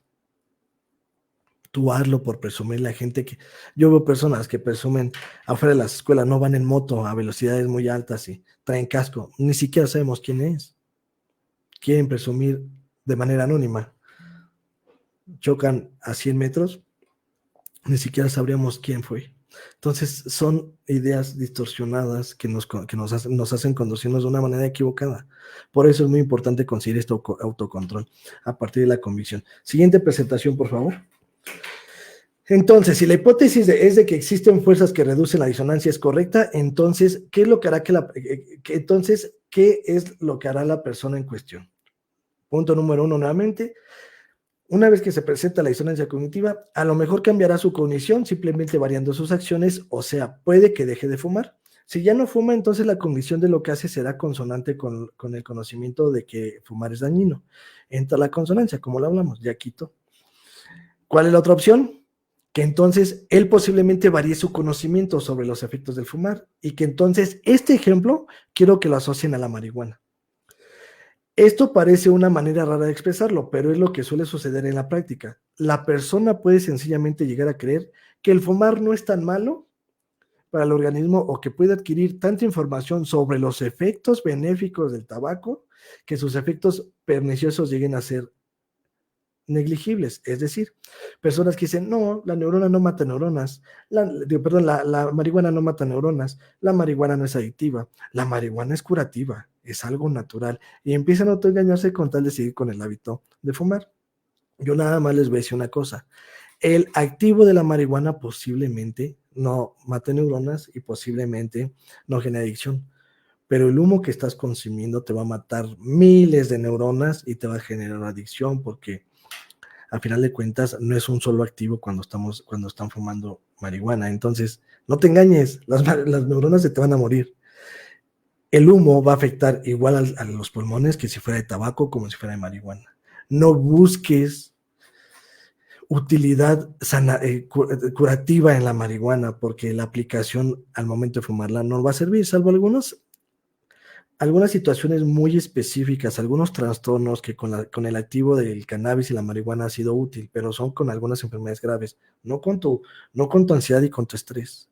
Tú hazlo por presumir. La gente que... Yo veo personas que presumen afuera de las escuelas, no van en moto a velocidades muy altas y traen casco. Ni siquiera sabemos quién es. Quieren presumir de manera anónima. Chocan a 100 metros, ni siquiera sabríamos quién fue. Entonces son ideas distorsionadas que nos hacen conducirnos de una manera equivocada. Por eso es muy importante conseguir este autocontrol a partir de la convicción. Siguiente presentación, por favor. Entonces, si la hipótesis es de que existen fuerzas que reducen la disonancia es correcta, entonces, ¿qué es lo que hará ¿qué es lo que hará la persona en cuestión? Punto número 1, nuevamente. Una vez que se presenta la disonancia cognitiva, a lo mejor cambiará su cognición simplemente variando sus acciones, o sea, puede que deje de fumar, Si ya no fuma, entonces la cognición de lo que hace será consonante con el conocimiento de que fumar es dañino. Entra la consonancia, como lo hablamos, ya quito. ¿Cuál es la otra opción? Que entonces él posiblemente varíe su conocimiento sobre los efectos del fumar y que entonces este ejemplo quiero que lo asocien a la marihuana. Esto parece una manera rara de expresarlo, pero es lo que suele suceder en la práctica. La persona puede sencillamente llegar a creer que el fumar no es tan malo para el organismo o que puede adquirir tanta información sobre los efectos benéficos del tabaco que sus efectos perniciosos lleguen a ser negligibles, es decir, personas que dicen, no, la neurona no mata neuronas, la marihuana no mata neuronas, la marihuana no es adictiva, la marihuana es curativa, es algo natural, y empiezan a autoengañarse con tal de seguir con el hábito de fumar. Yo nada más les voy a decir una cosa, el activo de la marihuana posiblemente no mate neuronas y posiblemente no genere adicción, pero el humo que estás consumiendo te va a matar miles de neuronas y te va a generar adicción porque al final de cuentas no es un solo activo cuando están fumando marihuana. Entonces, no te engañes, las neuronas se te van a morir. El humo va a afectar igual a los pulmones que si fuera de tabaco como si fuera de marihuana. No busques utilidad curativa en la marihuana porque la aplicación al momento de fumarla no va a servir, salvo algunas situaciones muy específicas, algunos trastornos que con el activo del cannabis y la marihuana ha sido útil, pero son con algunas enfermedades graves, no con tu ansiedad y con tu estrés,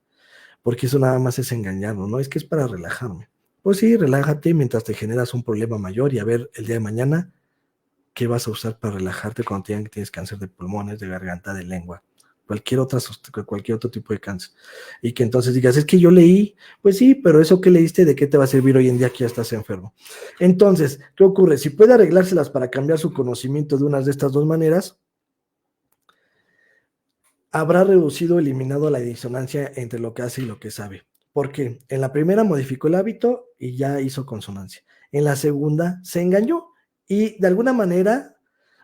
porque eso nada más es engañarnos, ¿no? Es que es para relajarme. Pues sí, relájate mientras te generas un problema mayor y a ver el día de mañana qué vas a usar para relajarte cuando tienes cáncer de pulmones, de garganta, de lengua. Cualquier otro tipo de cáncer. Y que entonces digas, es que yo leí, pues sí, pero eso que leíste, ¿de qué te va a servir hoy en día que ya estás enfermo? Entonces, ¿qué ocurre? Si puede arreglárselas para cambiar su conocimiento de unas de estas dos maneras, habrá reducido o eliminado la disonancia entre lo que hace y lo que sabe. ¿Por qué? En la primera modificó el hábito y ya hizo consonancia. En la segunda se engañó y de alguna manera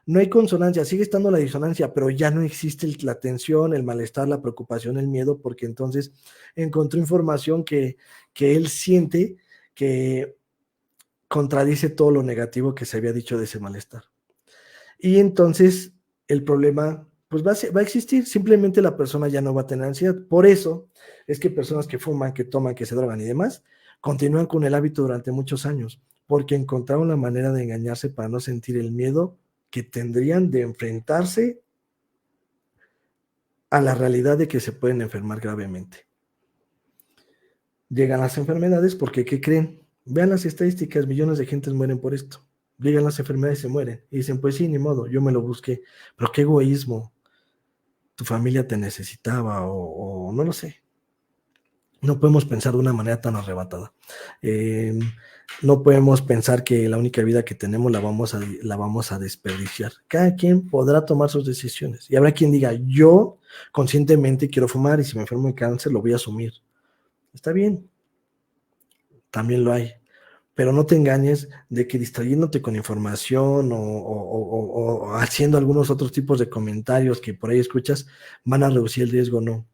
no hay consonancia, sigue estando la disonancia, pero ya no existe la tensión, el malestar, la preocupación, el miedo, porque entonces encontró información que él siente que contradice todo lo negativo que se había dicho de ese malestar. Y entonces el problema pues va a existir, simplemente la persona ya no va a tener ansiedad. Por eso es que personas que fuman, que toman, que se drogan y demás, continúan con el hábito durante muchos años, porque encontraron la manera de engañarse para no sentir el miedo que tendrían de enfrentarse a la realidad de que se pueden enfermar gravemente. Llegan las enfermedades porque, ¿qué creen? Vean las estadísticas, millones de gentes mueren por esto. Llegan las enfermedades y se mueren. Y dicen, pues sí, ni modo, yo me lo busqué. Pero qué egoísmo. Tu familia te necesitaba o no lo sé. No podemos pensar de una manera tan arrebatada. No podemos pensar que la única vida que tenemos la vamos a desperdiciar. Cada quien podrá tomar sus decisiones. Y habrá quien diga, yo conscientemente quiero fumar y si me enfermo de cáncer lo voy a asumir. Está bien. También lo hay. Pero no te engañes de que distrayéndote con información o haciendo algunos otros tipos de comentarios que por ahí escuchas van a reducir el riesgo, no.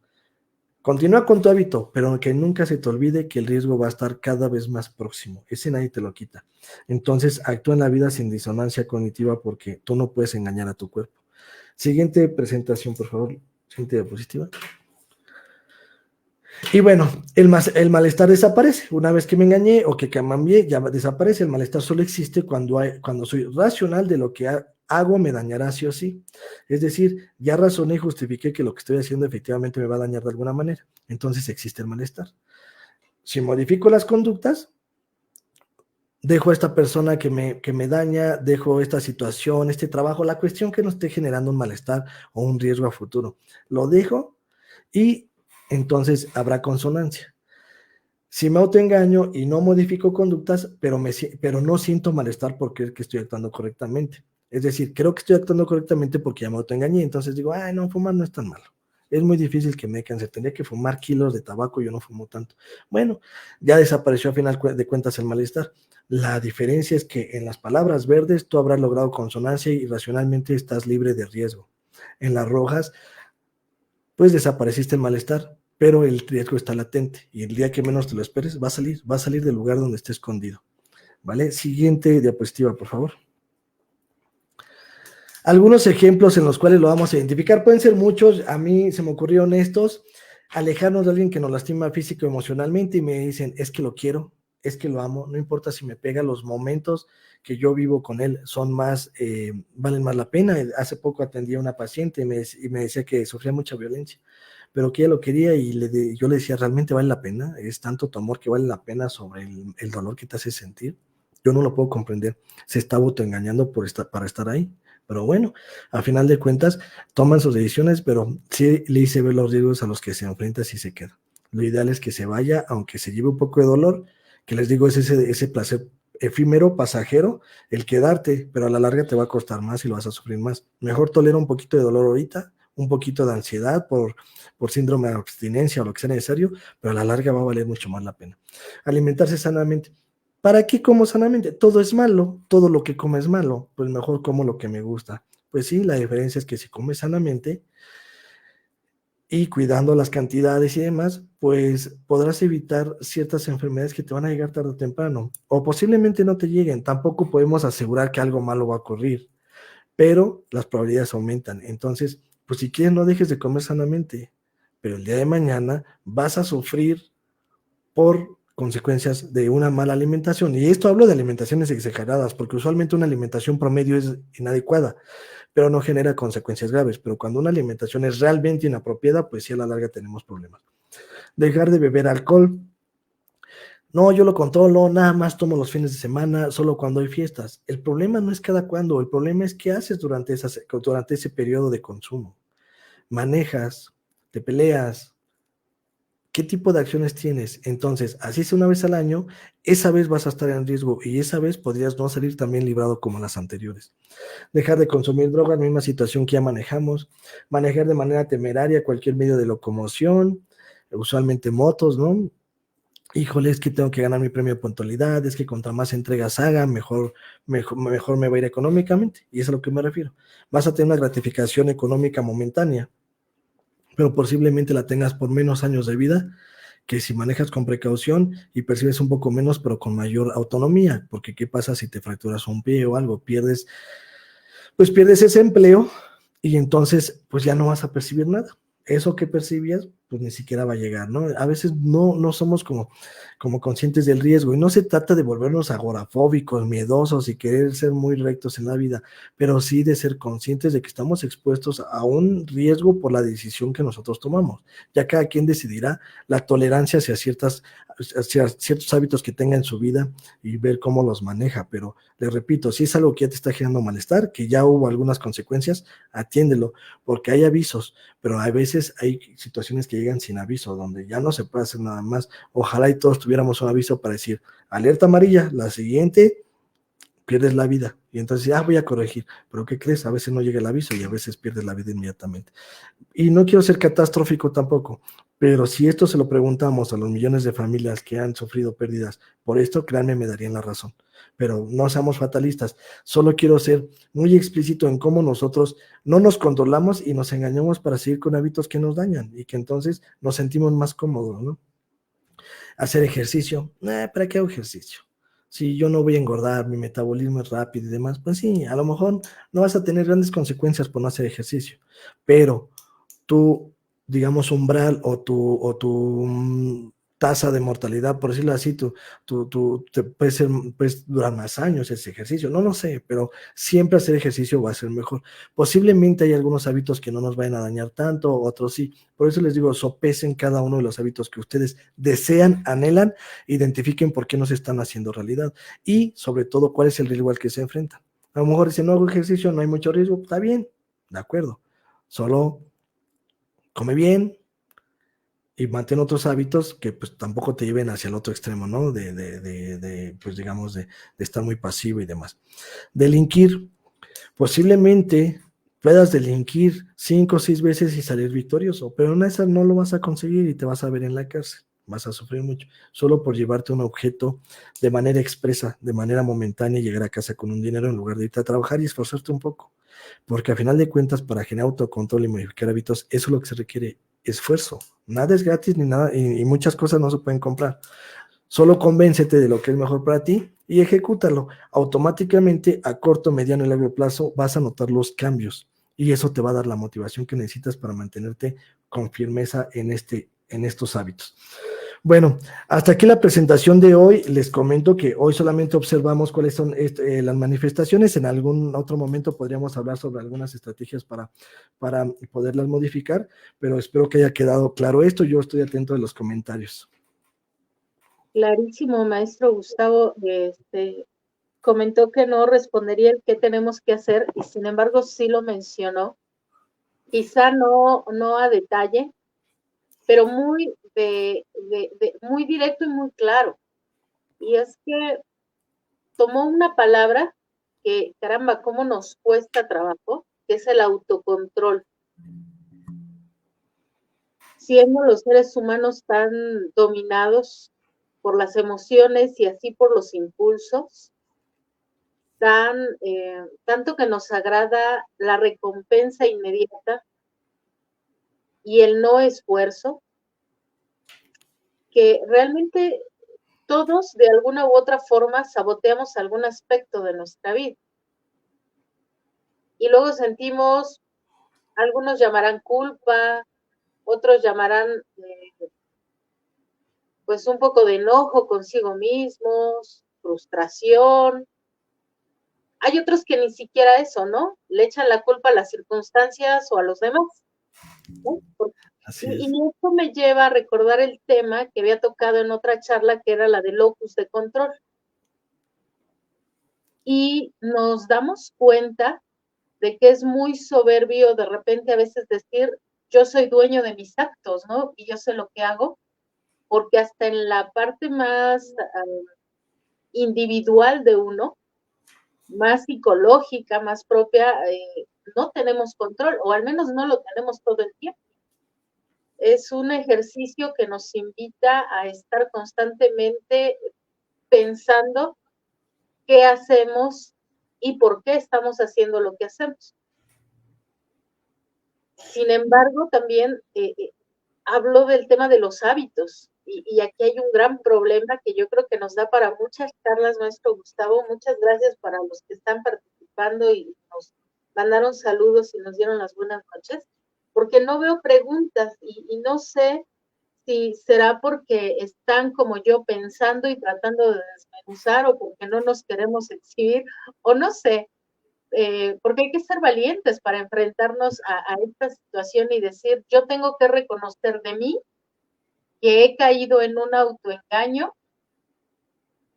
Continúa con tu hábito, pero que nunca se te olvide que el riesgo va a estar cada vez más próximo. Ese nadie te lo quita. Entonces, actúa en la vida sin disonancia cognitiva porque tú no puedes engañar a tu cuerpo. Siguiente presentación, por favor. Siguiente diapositiva. Y bueno, el malestar desaparece. Una vez que me engañé o que cambié, ya desaparece. El malestar solo existe cuando soy racional de lo que hago me dañará sí o sí. Es decir, ya razoné y justifiqué que lo que estoy haciendo efectivamente me va a dañar de alguna manera. Entonces existe el malestar. Si modifico las conductas, dejo a esta persona que me daña, dejo esta situación, este trabajo, la cuestión que no esté generando un malestar o un riesgo a futuro. Lo dejo y entonces habrá consonancia. Si me autoengaño y no modifico conductas, pero no siento malestar por creer que estoy actuando correctamente. Es decir, creo que estoy actuando correctamente porque ya me autoengañé, entonces digo, ay, no, fumar no es tan malo. Es muy difícil que me dé cáncer, tendría que fumar kilos de tabaco, yo no fumo tanto. Bueno, ya desapareció a final de cuentas el malestar. La diferencia es que en las palabras verdes tú habrás logrado consonancia y racionalmente estás libre de riesgo. En las rojas, pues desapareciste el malestar, pero el riesgo está latente y el día que menos te lo esperes va a salir del lugar donde esté escondido, ¿vale? Siguiente diapositiva, por favor. Algunos ejemplos en los cuales lo vamos a identificar, pueden ser muchos, a mí se me ocurrieron estos: alejarnos de alguien que nos lastima físico y emocionalmente y me dicen, es que lo quiero, es que lo amo, no importa si me pega, los momentos que yo vivo con él son más, valen más la pena. Hace poco atendí a una paciente y me decía que sufría mucha violencia, pero que ella lo quería y yo le decía, ¿realmente vale la pena? ¿Es tanto tu amor que vale la pena sobre el dolor que te hace sentir? Yo no lo puedo comprender, se está autoengañando para estar ahí. Pero bueno, a final de cuentas, toman sus decisiones, pero sí le hice ver los riesgos a los que se enfrenta si se queda. Lo ideal es que se vaya, aunque se lleve un poco de dolor, que les digo, es ese placer efímero, pasajero, el quedarte, pero a la larga te va a costar más y lo vas a sufrir más. Mejor tolera un poquito de dolor ahorita, un poquito de ansiedad por síndrome de abstinencia o lo que sea necesario, pero a la larga va a valer mucho más la pena. Alimentarse sanamente. ¿Para qué como sanamente? Todo es malo, todo lo que como es malo, pues mejor como lo que me gusta. Pues sí, la diferencia es que si comes sanamente y cuidando las cantidades y demás, pues podrás evitar ciertas enfermedades que te van a llegar tarde o temprano, o posiblemente no te lleguen. Tampoco podemos asegurar que algo malo va a ocurrir, pero las probabilidades aumentan. Entonces, pues si quieres, no dejes de comer sanamente, pero el día de mañana vas a sufrir por consecuencias de una mala alimentación. Y esto hablo de alimentaciones exageradas, porque usualmente una alimentación promedio es inadecuada, pero no genera consecuencias graves. Pero cuando una alimentación es realmente inapropiada, pues sí, a la larga tenemos problemas. Dejar de beber alcohol. No, yo lo controlo, nada más tomo los fines de semana, solo cuando hay fiestas. El problema no es cada cuándo, el problema es qué haces durante ese periodo de consumo. Manejas, te peleas, ¿qué tipo de acciones tienes? Entonces, así sea una vez al año, esa vez vas a estar en riesgo y esa vez podrías no salir tan bien librado como las anteriores. Dejar de consumir drogas, misma situación que ya manejamos. Manejar de manera temeraria cualquier medio de locomoción, usualmente motos, ¿no? Híjole, es que tengo que ganar mi premio de puntualidad, es que contra más entregas haga, mejor me va a ir económicamente, y es a lo que me refiero. Vas a tener una gratificación económica momentánea, pero posiblemente la tengas por menos años de vida que si manejas con precaución y percibes un poco menos, pero con mayor autonomía, porque ¿qué pasa si te fracturas un pie o algo? Pierdes ese empleo y entonces pues ya no vas a percibir nada. Eso que percibías, pues ni siquiera va a llegar, ¿no? A veces no somos como conscientes del riesgo, y no se trata de volvernos agorafóbicos, miedosos y querer ser muy rectos en la vida, pero sí de ser conscientes de que estamos expuestos a un riesgo por la decisión que nosotros tomamos. Ya cada quien decidirá la tolerancia hacia ciertos hábitos que tenga en su vida y ver cómo los maneja, pero les repito, si es algo que ya te está generando malestar, que ya hubo algunas consecuencias, atiéndelo, porque hay avisos, pero a veces hay situaciones que llegan sin aviso, donde ya no se puede hacer nada más. Ojalá y todos tuviéramos un aviso para decir, alerta amarilla, la siguiente pierdes la vida, y entonces voy a corregir, pero ¿qué crees? A veces no llega el aviso y a veces pierdes la vida inmediatamente. Y no quiero ser catastrófico tampoco, pero si esto se lo preguntamos a los millones de familias que han sufrido pérdidas por esto, créanme, me darían la razón. Pero no seamos fatalistas, solo quiero ser muy explícito en cómo nosotros no nos controlamos y nos engañamos para seguir con hábitos que nos dañan y que entonces nos sentimos más cómodos, ¿no? Hacer ejercicio, ¿para qué hago ejercicio? Si yo no voy a engordar, mi metabolismo es rápido y demás, pues sí, a lo mejor no vas a tener grandes consecuencias por no hacer ejercicio, pero tu, digamos, umbral o tu tasa de mortalidad, por decirlo así, puedes durar más años ese ejercicio, no lo sé, pero siempre hacer ejercicio va a ser mejor. Posiblemente hay algunos hábitos que no nos vayan a dañar tanto, otros sí. Por eso les digo, sopesen cada uno de los hábitos que ustedes desean, anhelan, identifiquen por qué no se están haciendo realidad y sobre todo cuál es el riesgo al que se enfrentan. A lo mejor si no hago ejercicio no hay mucho riesgo, está bien, de acuerdo, solo come bien y mantén otros hábitos que pues tampoco te lleven hacia el otro extremo, ¿no? Pues digamos, de estar muy pasivo y demás. Delinquir, posiblemente puedas delinquir 5 o 6 veces y salir victorioso, pero en esa no lo vas a conseguir y te vas a ver en la cárcel, vas a sufrir mucho, solo por llevarte un objeto de manera expresa, de manera momentánea, y llegar a casa con un dinero en lugar de irte a trabajar y esforzarte un poco, porque a final de cuentas para generar autocontrol y modificar hábitos, eso es lo que se requiere, esfuerzo. Nada es gratis ni nada, y muchas cosas no se pueden comprar. Solo convéncete de lo que es mejor para ti y ejecútalo. Automáticamente, a corto, mediano y largo plazo, vas a notar los cambios y eso te va a dar la motivación que necesitas para mantenerte con firmeza en estos hábitos. Bueno, hasta aquí la presentación de hoy. Les comento que hoy solamente observamos cuáles son las manifestaciones. En algún otro momento podríamos hablar sobre algunas estrategias para poderlas modificar, pero espero que haya quedado claro esto. Yo estoy atento a los comentarios. Clarísimo, maestro Gustavo. Comentó que no respondería el qué tenemos que hacer y sin embargo sí lo mencionó. Quizá no a detalle, pero muy muy directo y muy claro. Y es que tomó una palabra que, caramba, cómo nos cuesta trabajo, que es el autocontrol. Siendo los seres humanos tan dominados por las emociones y así por los impulsos, tanto que nos agrada la recompensa inmediata y el no esfuerzo, que realmente todos de alguna u otra forma saboteamos algún aspecto de nuestra vida. Y luego sentimos, algunos llamarán culpa, otros llamarán pues un poco de enojo consigo mismos, frustración. Hay otros que ni siquiera eso, ¿no? Le echan la culpa a las circunstancias o a los demás, ¿no? Y esto me lleva a recordar el tema que había tocado en otra charla, que era la de locus de control. Y nos damos cuenta de que es muy soberbio de repente a veces decir, yo soy dueño de mis actos, ¿no? Y yo sé lo que hago, porque hasta en la parte más individual de uno, más psicológica, más propia, no tenemos control, o al menos no lo tenemos todo el tiempo. Es un ejercicio que nos invita a estar constantemente pensando qué hacemos y por qué estamos haciendo lo que hacemos. Sin embargo, también hablo del tema de los hábitos, y aquí hay un gran problema que yo creo que nos da para muchas charlas, maestro Gustavo. Muchas gracias para los que están participando y nos mandaron saludos y nos dieron las buenas noches, porque no veo preguntas y no sé si será porque están como yo pensando y tratando de desmenuzar, o porque no nos queremos exhibir, o no sé, porque hay que ser valientes para enfrentarnos a esta situación y decir, yo tengo que reconocer de mí que he caído en un autoengaño,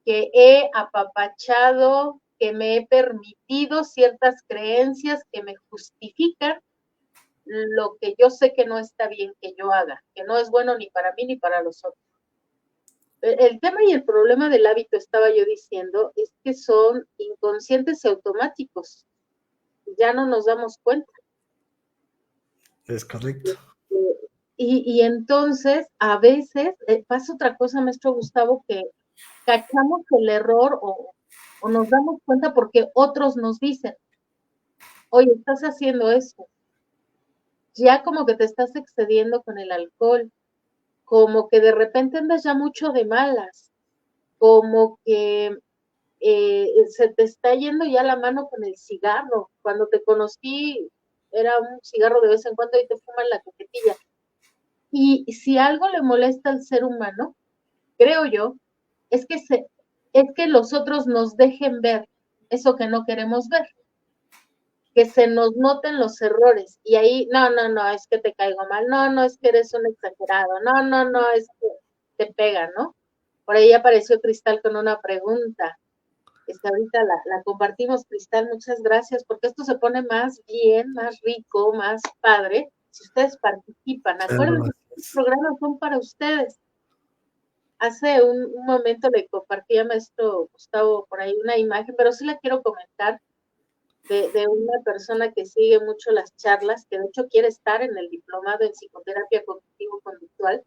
que he apapachado, que me he permitido ciertas creencias que me justifican lo que yo sé que no está bien que yo haga, que no es bueno ni para mí ni para los otros. El tema y el problema del hábito, estaba yo diciendo, es que son inconscientes y automáticos. Ya no nos damos cuenta. Es correcto. Y entonces, a veces, pasa otra cosa, maestro Gustavo, que cachamos el error o nos damos cuenta porque otros nos dicen, oye, estás haciendo eso. Ya como que te estás excediendo con el alcohol, como que de repente andas ya mucho de malas, como que se te está yendo ya la mano con el cigarro. Cuando te conocí era un cigarro de vez en cuando y te fuman la coquetilla. Y si algo le molesta al ser humano, creo yo, es que los otros nos dejen ver eso que no queremos ver, que se nos noten los errores. Y ahí, no, es que te caigo mal, no, es que eres un exagerado, no, es que te pega, ¿no? Por ahí apareció Cristal con una pregunta. Ahorita la compartimos, Cristal, muchas gracias, porque esto se pone más bien, más rico, más padre, si ustedes participan. Acuérdense que estos programas son para ustedes. Hace un momento le compartí a maestro Gustavo por ahí una imagen, pero sí la quiero comentar, de una persona que sigue mucho las charlas, que de hecho quiere estar en el diplomado en psicoterapia cognitivo-conductual,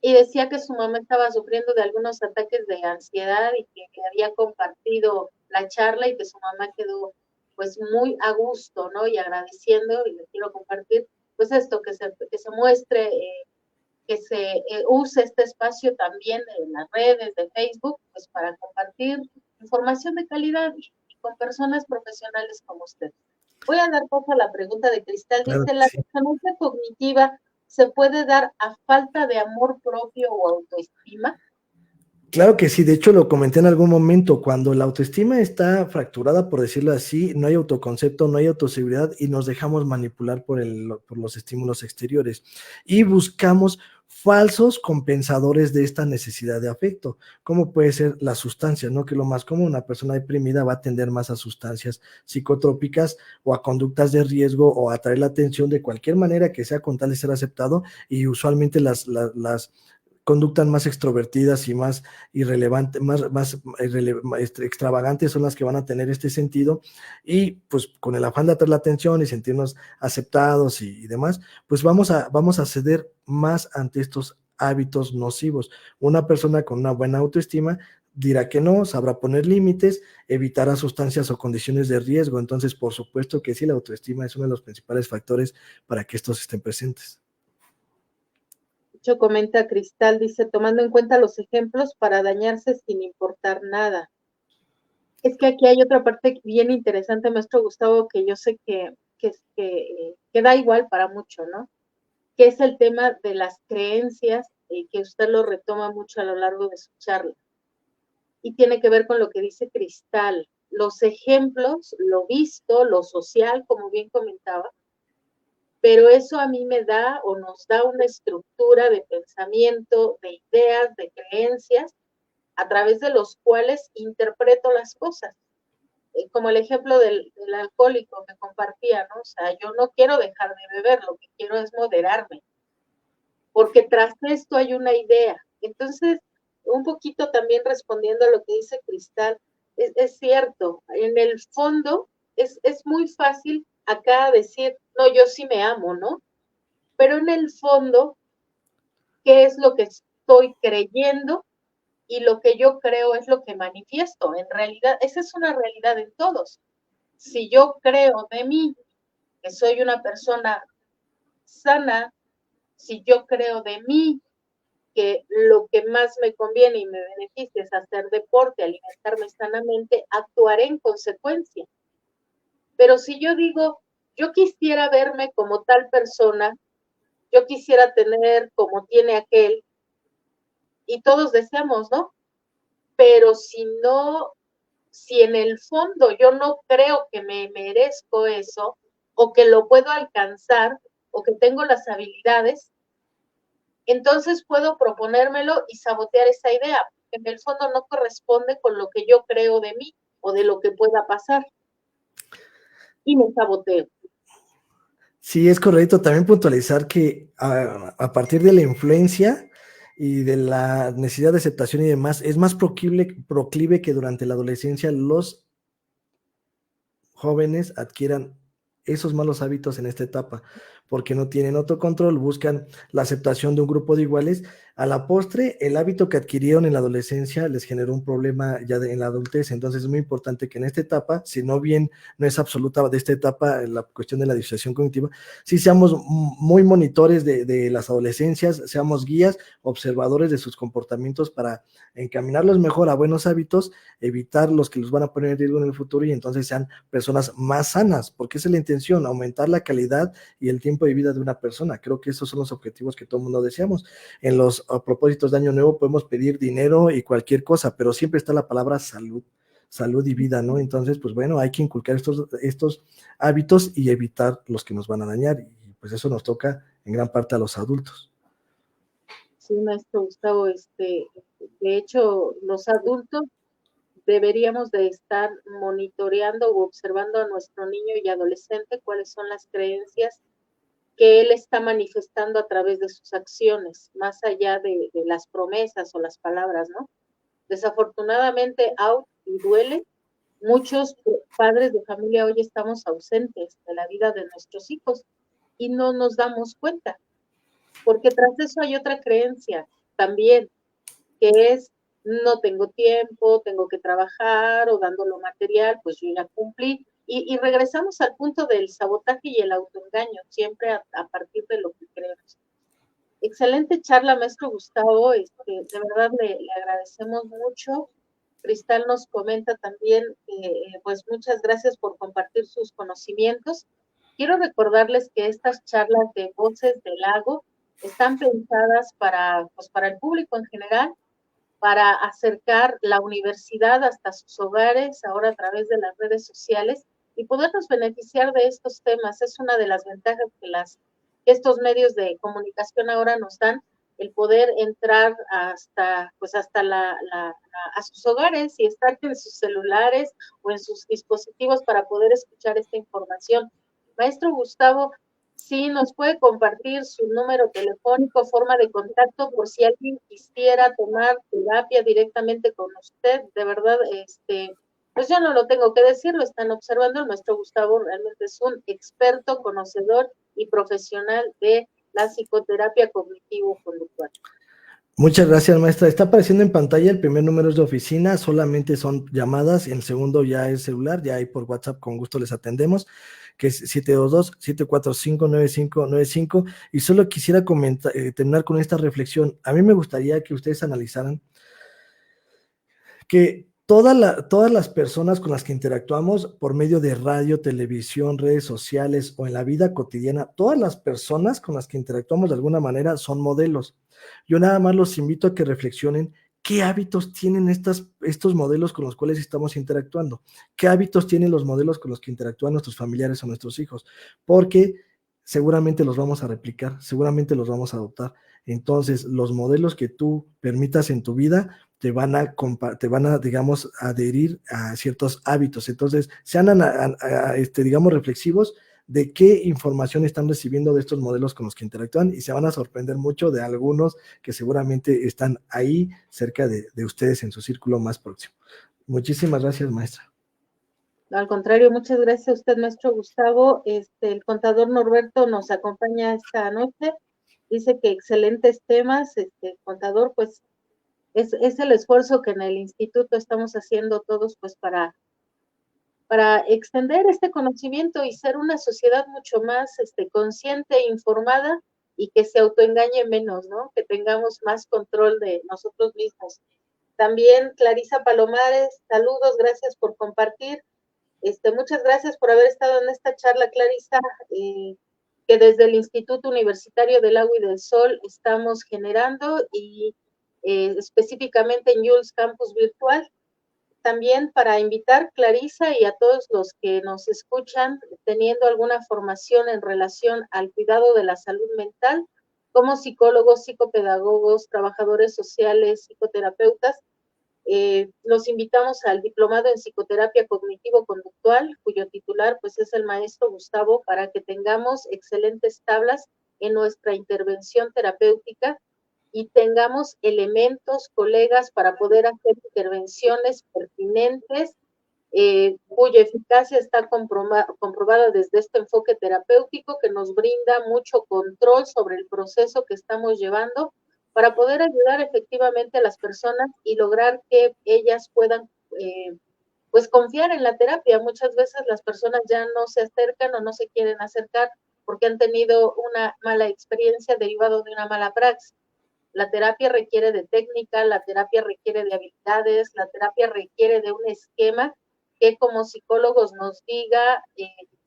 y decía que su mamá estaba sufriendo de algunos ataques de ansiedad y que había compartido la charla y que su mamá quedó pues muy a gusto, ¿no? Y agradeciendo, y le quiero compartir, pues esto, que se muestre, que se use este espacio también en las redes de Facebook, pues para compartir información de calidad y con personas profesionales como usted. Voy a dar paso a la pregunta de Cristal. Claro Dice, que ¿la sí. disonancia cognitiva se puede dar a falta de amor propio o autoestima? Claro que sí, de hecho lo comenté en algún momento, cuando la autoestima está fracturada, por decirlo así, no hay autoconcepto, no hay autoseguridad y nos dejamos manipular por los estímulos exteriores y buscamos falsos compensadores de esta necesidad de afecto, como puede ser las sustancias, ¿no? Que lo más común, una persona deprimida va a tender más a sustancias psicotrópicas o a conductas de riesgo o a atraer la atención de cualquier manera que sea con tal de ser aceptado, y usualmente las conductas más extrovertidas y más irrelevantes, extravagantes son las que van a tener este sentido, y pues con el afán de atraer la atención y sentirnos aceptados y demás, pues vamos a ceder más ante estos hábitos nocivos. Una persona con una buena autoestima dirá que no, sabrá poner límites, evitará sustancias o condiciones de riesgo. Entonces, por supuesto que sí, la autoestima es uno de los principales factores para que estos estén presentes. Comenta Cristal, dice, tomando en cuenta los ejemplos para dañarse sin importar nada. Es que aquí hay otra parte bien interesante, maestro Gustavo, que yo sé que da igual para mucho, ¿no? Que es el tema de las creencias, que usted lo retoma mucho a lo largo de su charla. Y tiene que ver con lo que dice Cristal. Los ejemplos, lo visto, lo social, como bien comentaba, pero eso a mí me da o nos da una estructura de pensamiento, de ideas, de creencias, a través de los cuales interpreto las cosas. Como el ejemplo del alcohólico que compartía, ¿no? O sea, yo no quiero dejar de beber, lo que quiero es moderarme, porque tras esto hay una idea. Entonces, un poquito también respondiendo a lo que dice Cristal, es cierto, en el fondo es muy fácil acá decir, no, yo sí me amo, ¿no? Pero en el fondo, ¿qué es lo que estoy creyendo? Y lo que yo creo es lo que manifiesto. En realidad, esa es una realidad en todos. Si yo creo de mí que soy una persona sana, si yo creo de mí que lo que más me conviene y me beneficia es hacer deporte, alimentarme sanamente, actuaré en consecuencia. Pero si yo digo, yo quisiera verme como tal persona, yo quisiera tener como tiene aquel, y todos deseamos, ¿no? Pero si en el fondo yo no creo que me merezco eso, o que lo puedo alcanzar, o que tengo las habilidades, entonces puedo proponérmelo y sabotear esa idea, porque en el fondo no corresponde con lo que yo creo de mí o de lo que pueda pasar. Y me saboteo. Sí, es correcto. También puntualizar que a partir de la influencia y de la necesidad de aceptación y demás, es más proclive que durante la adolescencia los jóvenes adquieran esos malos hábitos en esta etapa, porque no tienen autocontrol, buscan la aceptación de un grupo de iguales. A la postre, el hábito que adquirieron en la adolescencia les generó un problema ya en la adultez. Entonces es muy importante que en esta etapa, si no bien no es absoluta de esta etapa la cuestión de la disociación cognitiva, sí seamos muy monitores de las adolescencias, seamos guías, observadores de sus comportamientos para encaminarlos mejor a buenos hábitos, evitar los que los van a poner en riesgo en el futuro, y entonces sean personas más sanas, porque esa es la intención, aumentar la calidad y el tiempo de vida de una persona. Creo que esos son los objetivos que todo el mundo deseamos. En los propósitos de Año Nuevo podemos pedir dinero y cualquier cosa, pero siempre está la palabra salud y vida, ¿no? Entonces, pues bueno, hay que inculcar estos hábitos y evitar los que nos van a dañar, y pues eso nos toca en gran parte a los adultos. Sí, maestro Gustavo, de hecho, los adultos deberíamos de estar monitoreando o observando a nuestro niño y adolescente cuáles son las creencias que él está manifestando a través de sus acciones, más allá de las promesas o las palabras, ¿no? Desafortunadamente, y duele, muchos padres de familia hoy estamos ausentes de la vida de nuestros hijos y no nos damos cuenta, porque tras eso hay otra creencia también, que es, no tengo tiempo, tengo que trabajar, o dando lo material, pues yo ya cumplí, y regresamos al punto del sabotaje y el autoengaño, siempre a partir de lo que creemos. Excelente charla, maestro Gustavo, de verdad le agradecemos mucho. Cristal nos comenta también, pues muchas gracias por compartir sus conocimientos. Quiero recordarles que estas charlas de Voces del Lago están pensadas pues para el público en general, para acercar la universidad hasta sus hogares, ahora a través de las redes sociales, y podernos beneficiar de estos temas. Es una de las ventajas que estos medios de comunicación ahora nos dan, el poder entrar hasta a sus hogares y estar en sus celulares o en sus dispositivos para poder escuchar esta información. Maestro Gustavo, sí nos puede compartir su número telefónico, forma de contacto, por si alguien quisiera tomar terapia directamente con usted. De verdad, pues yo no lo tengo que decir, lo están observando. Nuestro Gustavo realmente es un experto, conocedor y profesional de la psicoterapia cognitivo-conductual. Muchas gracias, maestra. Está apareciendo en pantalla, el primer número es de oficina, solamente son llamadas, el segundo ya es celular, ya ahí por WhatsApp con gusto les atendemos, que es 722-745-9595, y solo quisiera terminar con esta reflexión. A mí me gustaría que ustedes analizaran que todas las personas con las que interactuamos por medio de radio, televisión, redes sociales o en la vida cotidiana, todas las personas con las que interactuamos de alguna manera son modelos. Yo nada más los invito a que reflexionen qué hábitos tienen estos modelos con los cuales estamos interactuando, qué hábitos tienen los modelos con los que interactúan nuestros familiares o nuestros hijos, porque seguramente los vamos a replicar, seguramente los vamos a adoptar. Entonces, los modelos que tú permitas en tu vida te van a, digamos, adherir a ciertos hábitos. Entonces, sean, digamos, reflexivos de qué información están recibiendo de estos modelos con los que interactúan y se van a sorprender mucho de algunos que seguramente están ahí cerca de ustedes en su círculo más próximo. Muchísimas gracias, maestra. Al contrario, muchas gracias a usted, maestro Gustavo. El contador Norberto nos acompaña esta noche. Dice que excelentes temas. Contador, pues es el esfuerzo que en el instituto estamos haciendo todos, pues para extender este conocimiento y ser una sociedad mucho más consciente e informada y que se autoengañe menos, ¿no? Que tengamos más control de nosotros mismos. También Clarisa Palomares, saludos, gracias por compartir. Muchas gracias por haber estado en esta charla, Clarisa, que desde el Instituto Universitario del Agua y del Sol estamos generando y específicamente en Jules Campus Virtual. También para invitar, Clarisa, y a todos los que nos escuchan teniendo alguna formación en relación al cuidado de la salud mental, como psicólogos, psicopedagogos, trabajadores sociales, psicoterapeutas, los invitamos al diplomado en psicoterapia cognitivo-conductual, cuyo titular pues es el maestro Gustavo, para que tengamos excelentes tablas en nuestra intervención terapéutica y tengamos elementos, colegas, para poder hacer intervenciones pertinentes, cuya eficacia está comprobada desde este enfoque terapéutico que nos brinda mucho control sobre el proceso que estamos llevando para poder ayudar efectivamente a las personas y lograr que ellas puedan pues confiar en la terapia. Muchas veces las personas ya no se acercan o no se quieren acercar porque han tenido una mala experiencia derivado de una mala praxis. La terapia requiere de técnica, la terapia requiere de habilidades, la terapia requiere de un esquema que como psicólogos nos diga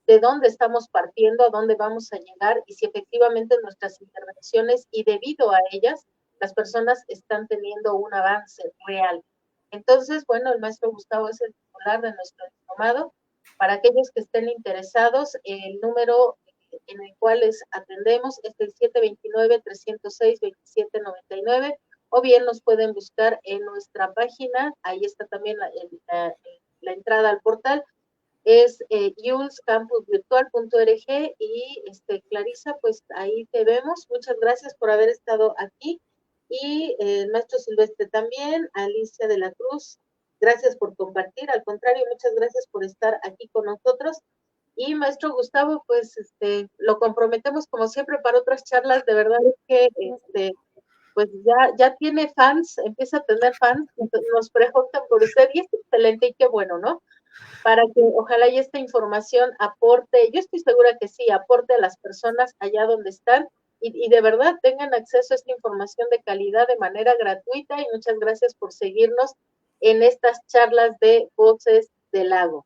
de dónde estamos partiendo, a dónde vamos a llegar y si efectivamente nuestras intervenciones y debido a ellas las personas están teniendo un avance real. Entonces, bueno, el maestro Gustavo es el titular de nuestro diplomado. Para aquellos que estén interesados, el número en el cual les atendemos es el 729-306-2799, o bien nos pueden buscar en nuestra página, ahí está también la entrada al portal, es julescampusvirtual.org y Clarisa, pues ahí te vemos. Muchas gracias por haber estado aquí. Y el maestro Silvestre también, Alicia de la Cruz, gracias por compartir. Al contrario, muchas gracias por estar aquí con nosotros. Y maestro Gustavo, pues lo comprometemos como siempre para otras charlas. De verdad es que pues ya tiene fans, empieza a tener fans, nos preguntan por usted y es excelente y qué bueno, ¿no? para que ojalá y esta información aporte, yo estoy segura que sí, aporte a las personas allá donde están y de verdad tengan acceso a esta información de calidad de manera gratuita y muchas gracias por seguirnos en estas charlas de Voces del Lago.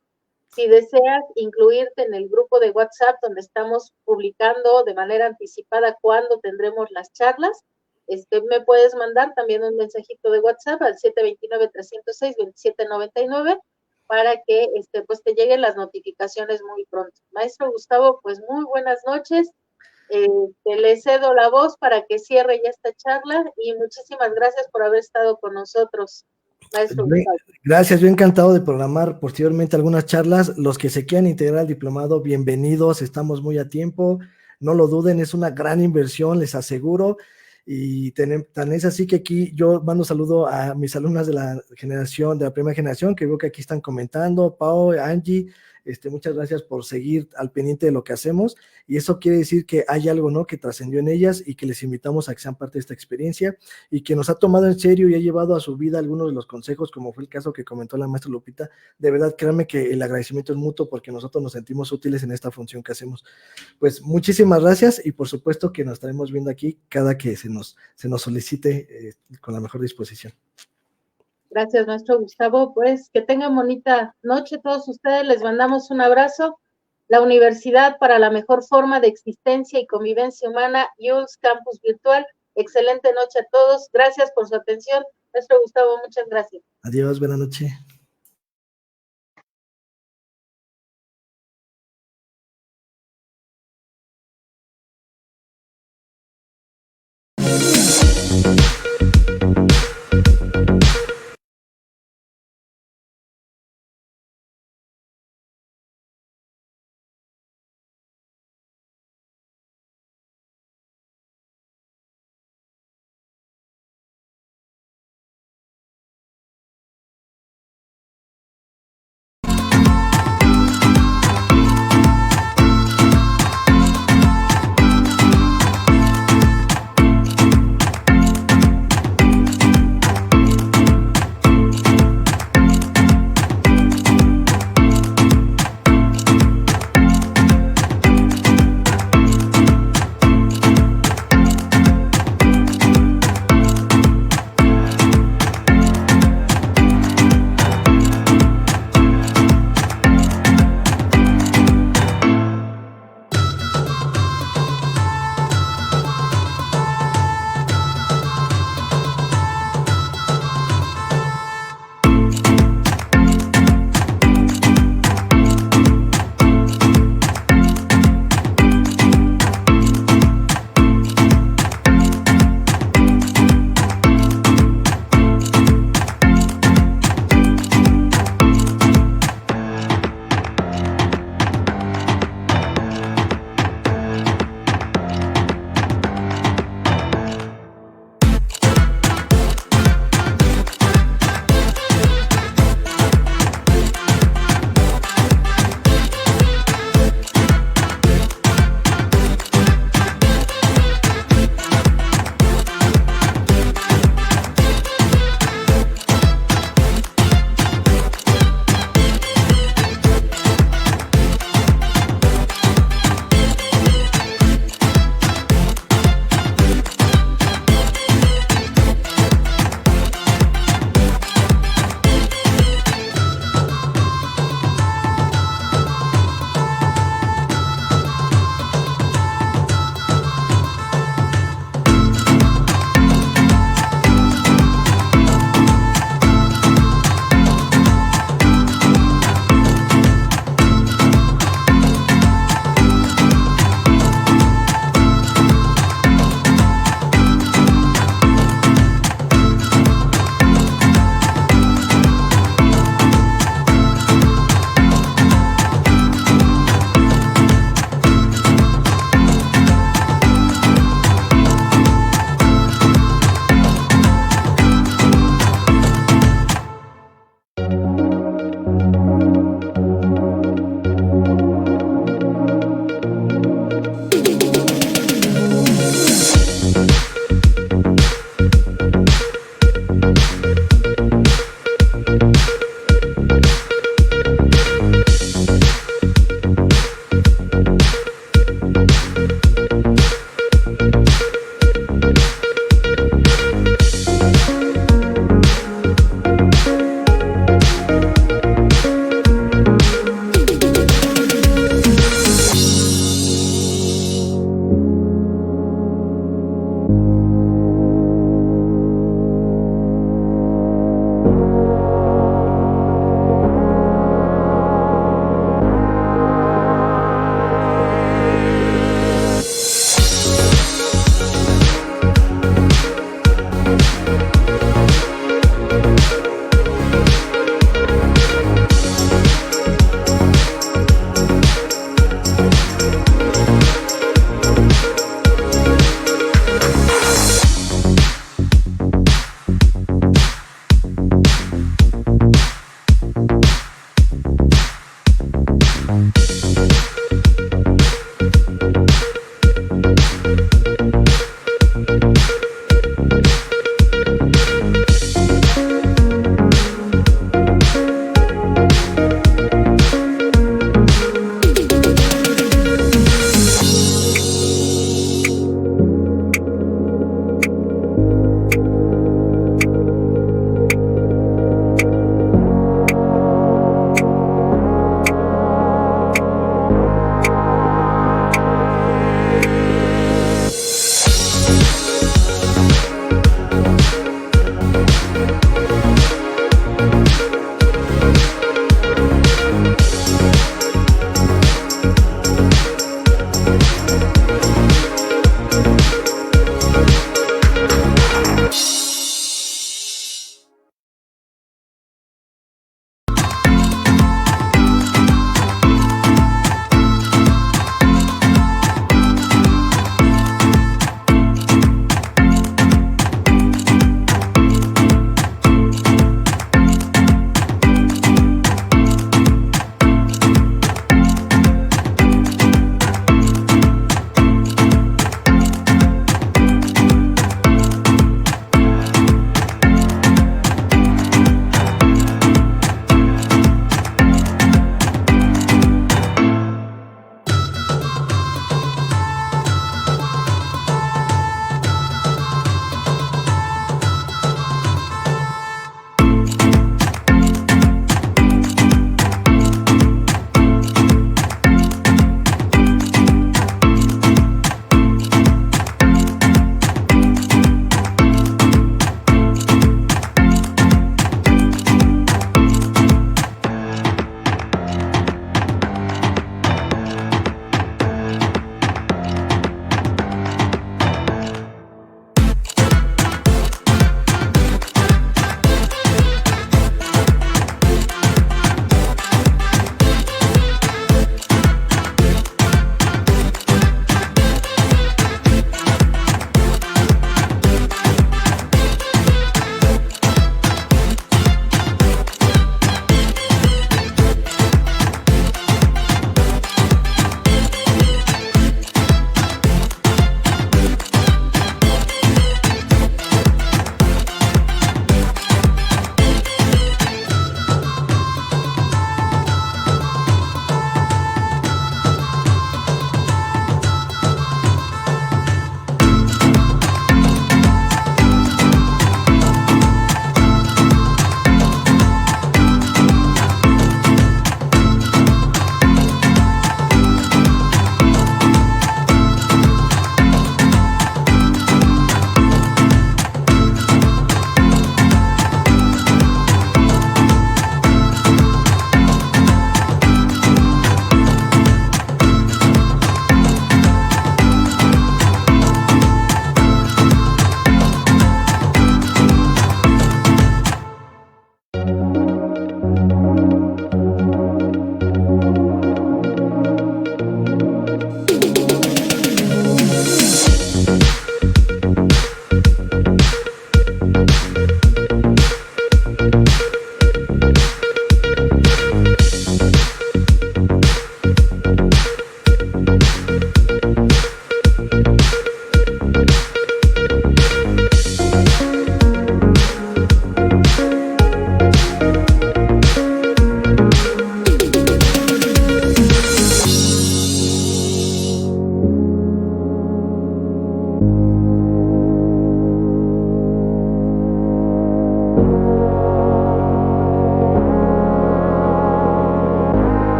Si deseas incluirte en el grupo de WhatsApp donde estamos publicando de manera anticipada cuándo tendremos las charlas, me puedes mandar también un mensajito de WhatsApp al 729-306-2799 para que pues te lleguen las notificaciones muy pronto. Maestro Gustavo, pues muy buenas noches. Te le cedo la voz para que cierre ya esta charla y muchísimas gracias por haber estado con nosotros, maestro Gustavo. Gracias, yo encantado de programar posteriormente algunas charlas. Los que se quieran integrar al diplomado, bienvenidos, estamos muy a tiempo, no lo duden, es una gran inversión, les aseguro. Y tan es así que aquí yo mando saludo a mis alumnas de la primera generación, que veo que aquí están comentando, Pau, Angie, muchas gracias por seguir al pendiente de lo que hacemos, y eso quiere decir que hay algo, ¿no?, que trascendió en ellas y que les invitamos a que sean parte de esta experiencia y que nos ha tomado en serio y ha llevado a su vida algunos de los consejos, como fue el caso que comentó la maestra Lupita. De verdad, créanme que el agradecimiento es mutuo porque nosotros nos sentimos útiles en esta función que hacemos. Pues muchísimas gracias y por supuesto que nos estaremos viendo aquí cada que se nos solicite con la mejor disposición. Gracias, maestro Gustavo. Pues que tengan bonita noche todos ustedes. Les mandamos un abrazo. La Universidad para la Mejor Forma de Existencia y Convivencia Humana, ULS Campus Virtual. Excelente noche a todos. Gracias por su atención. Maestro Gustavo, muchas gracias. Adiós, buena noche.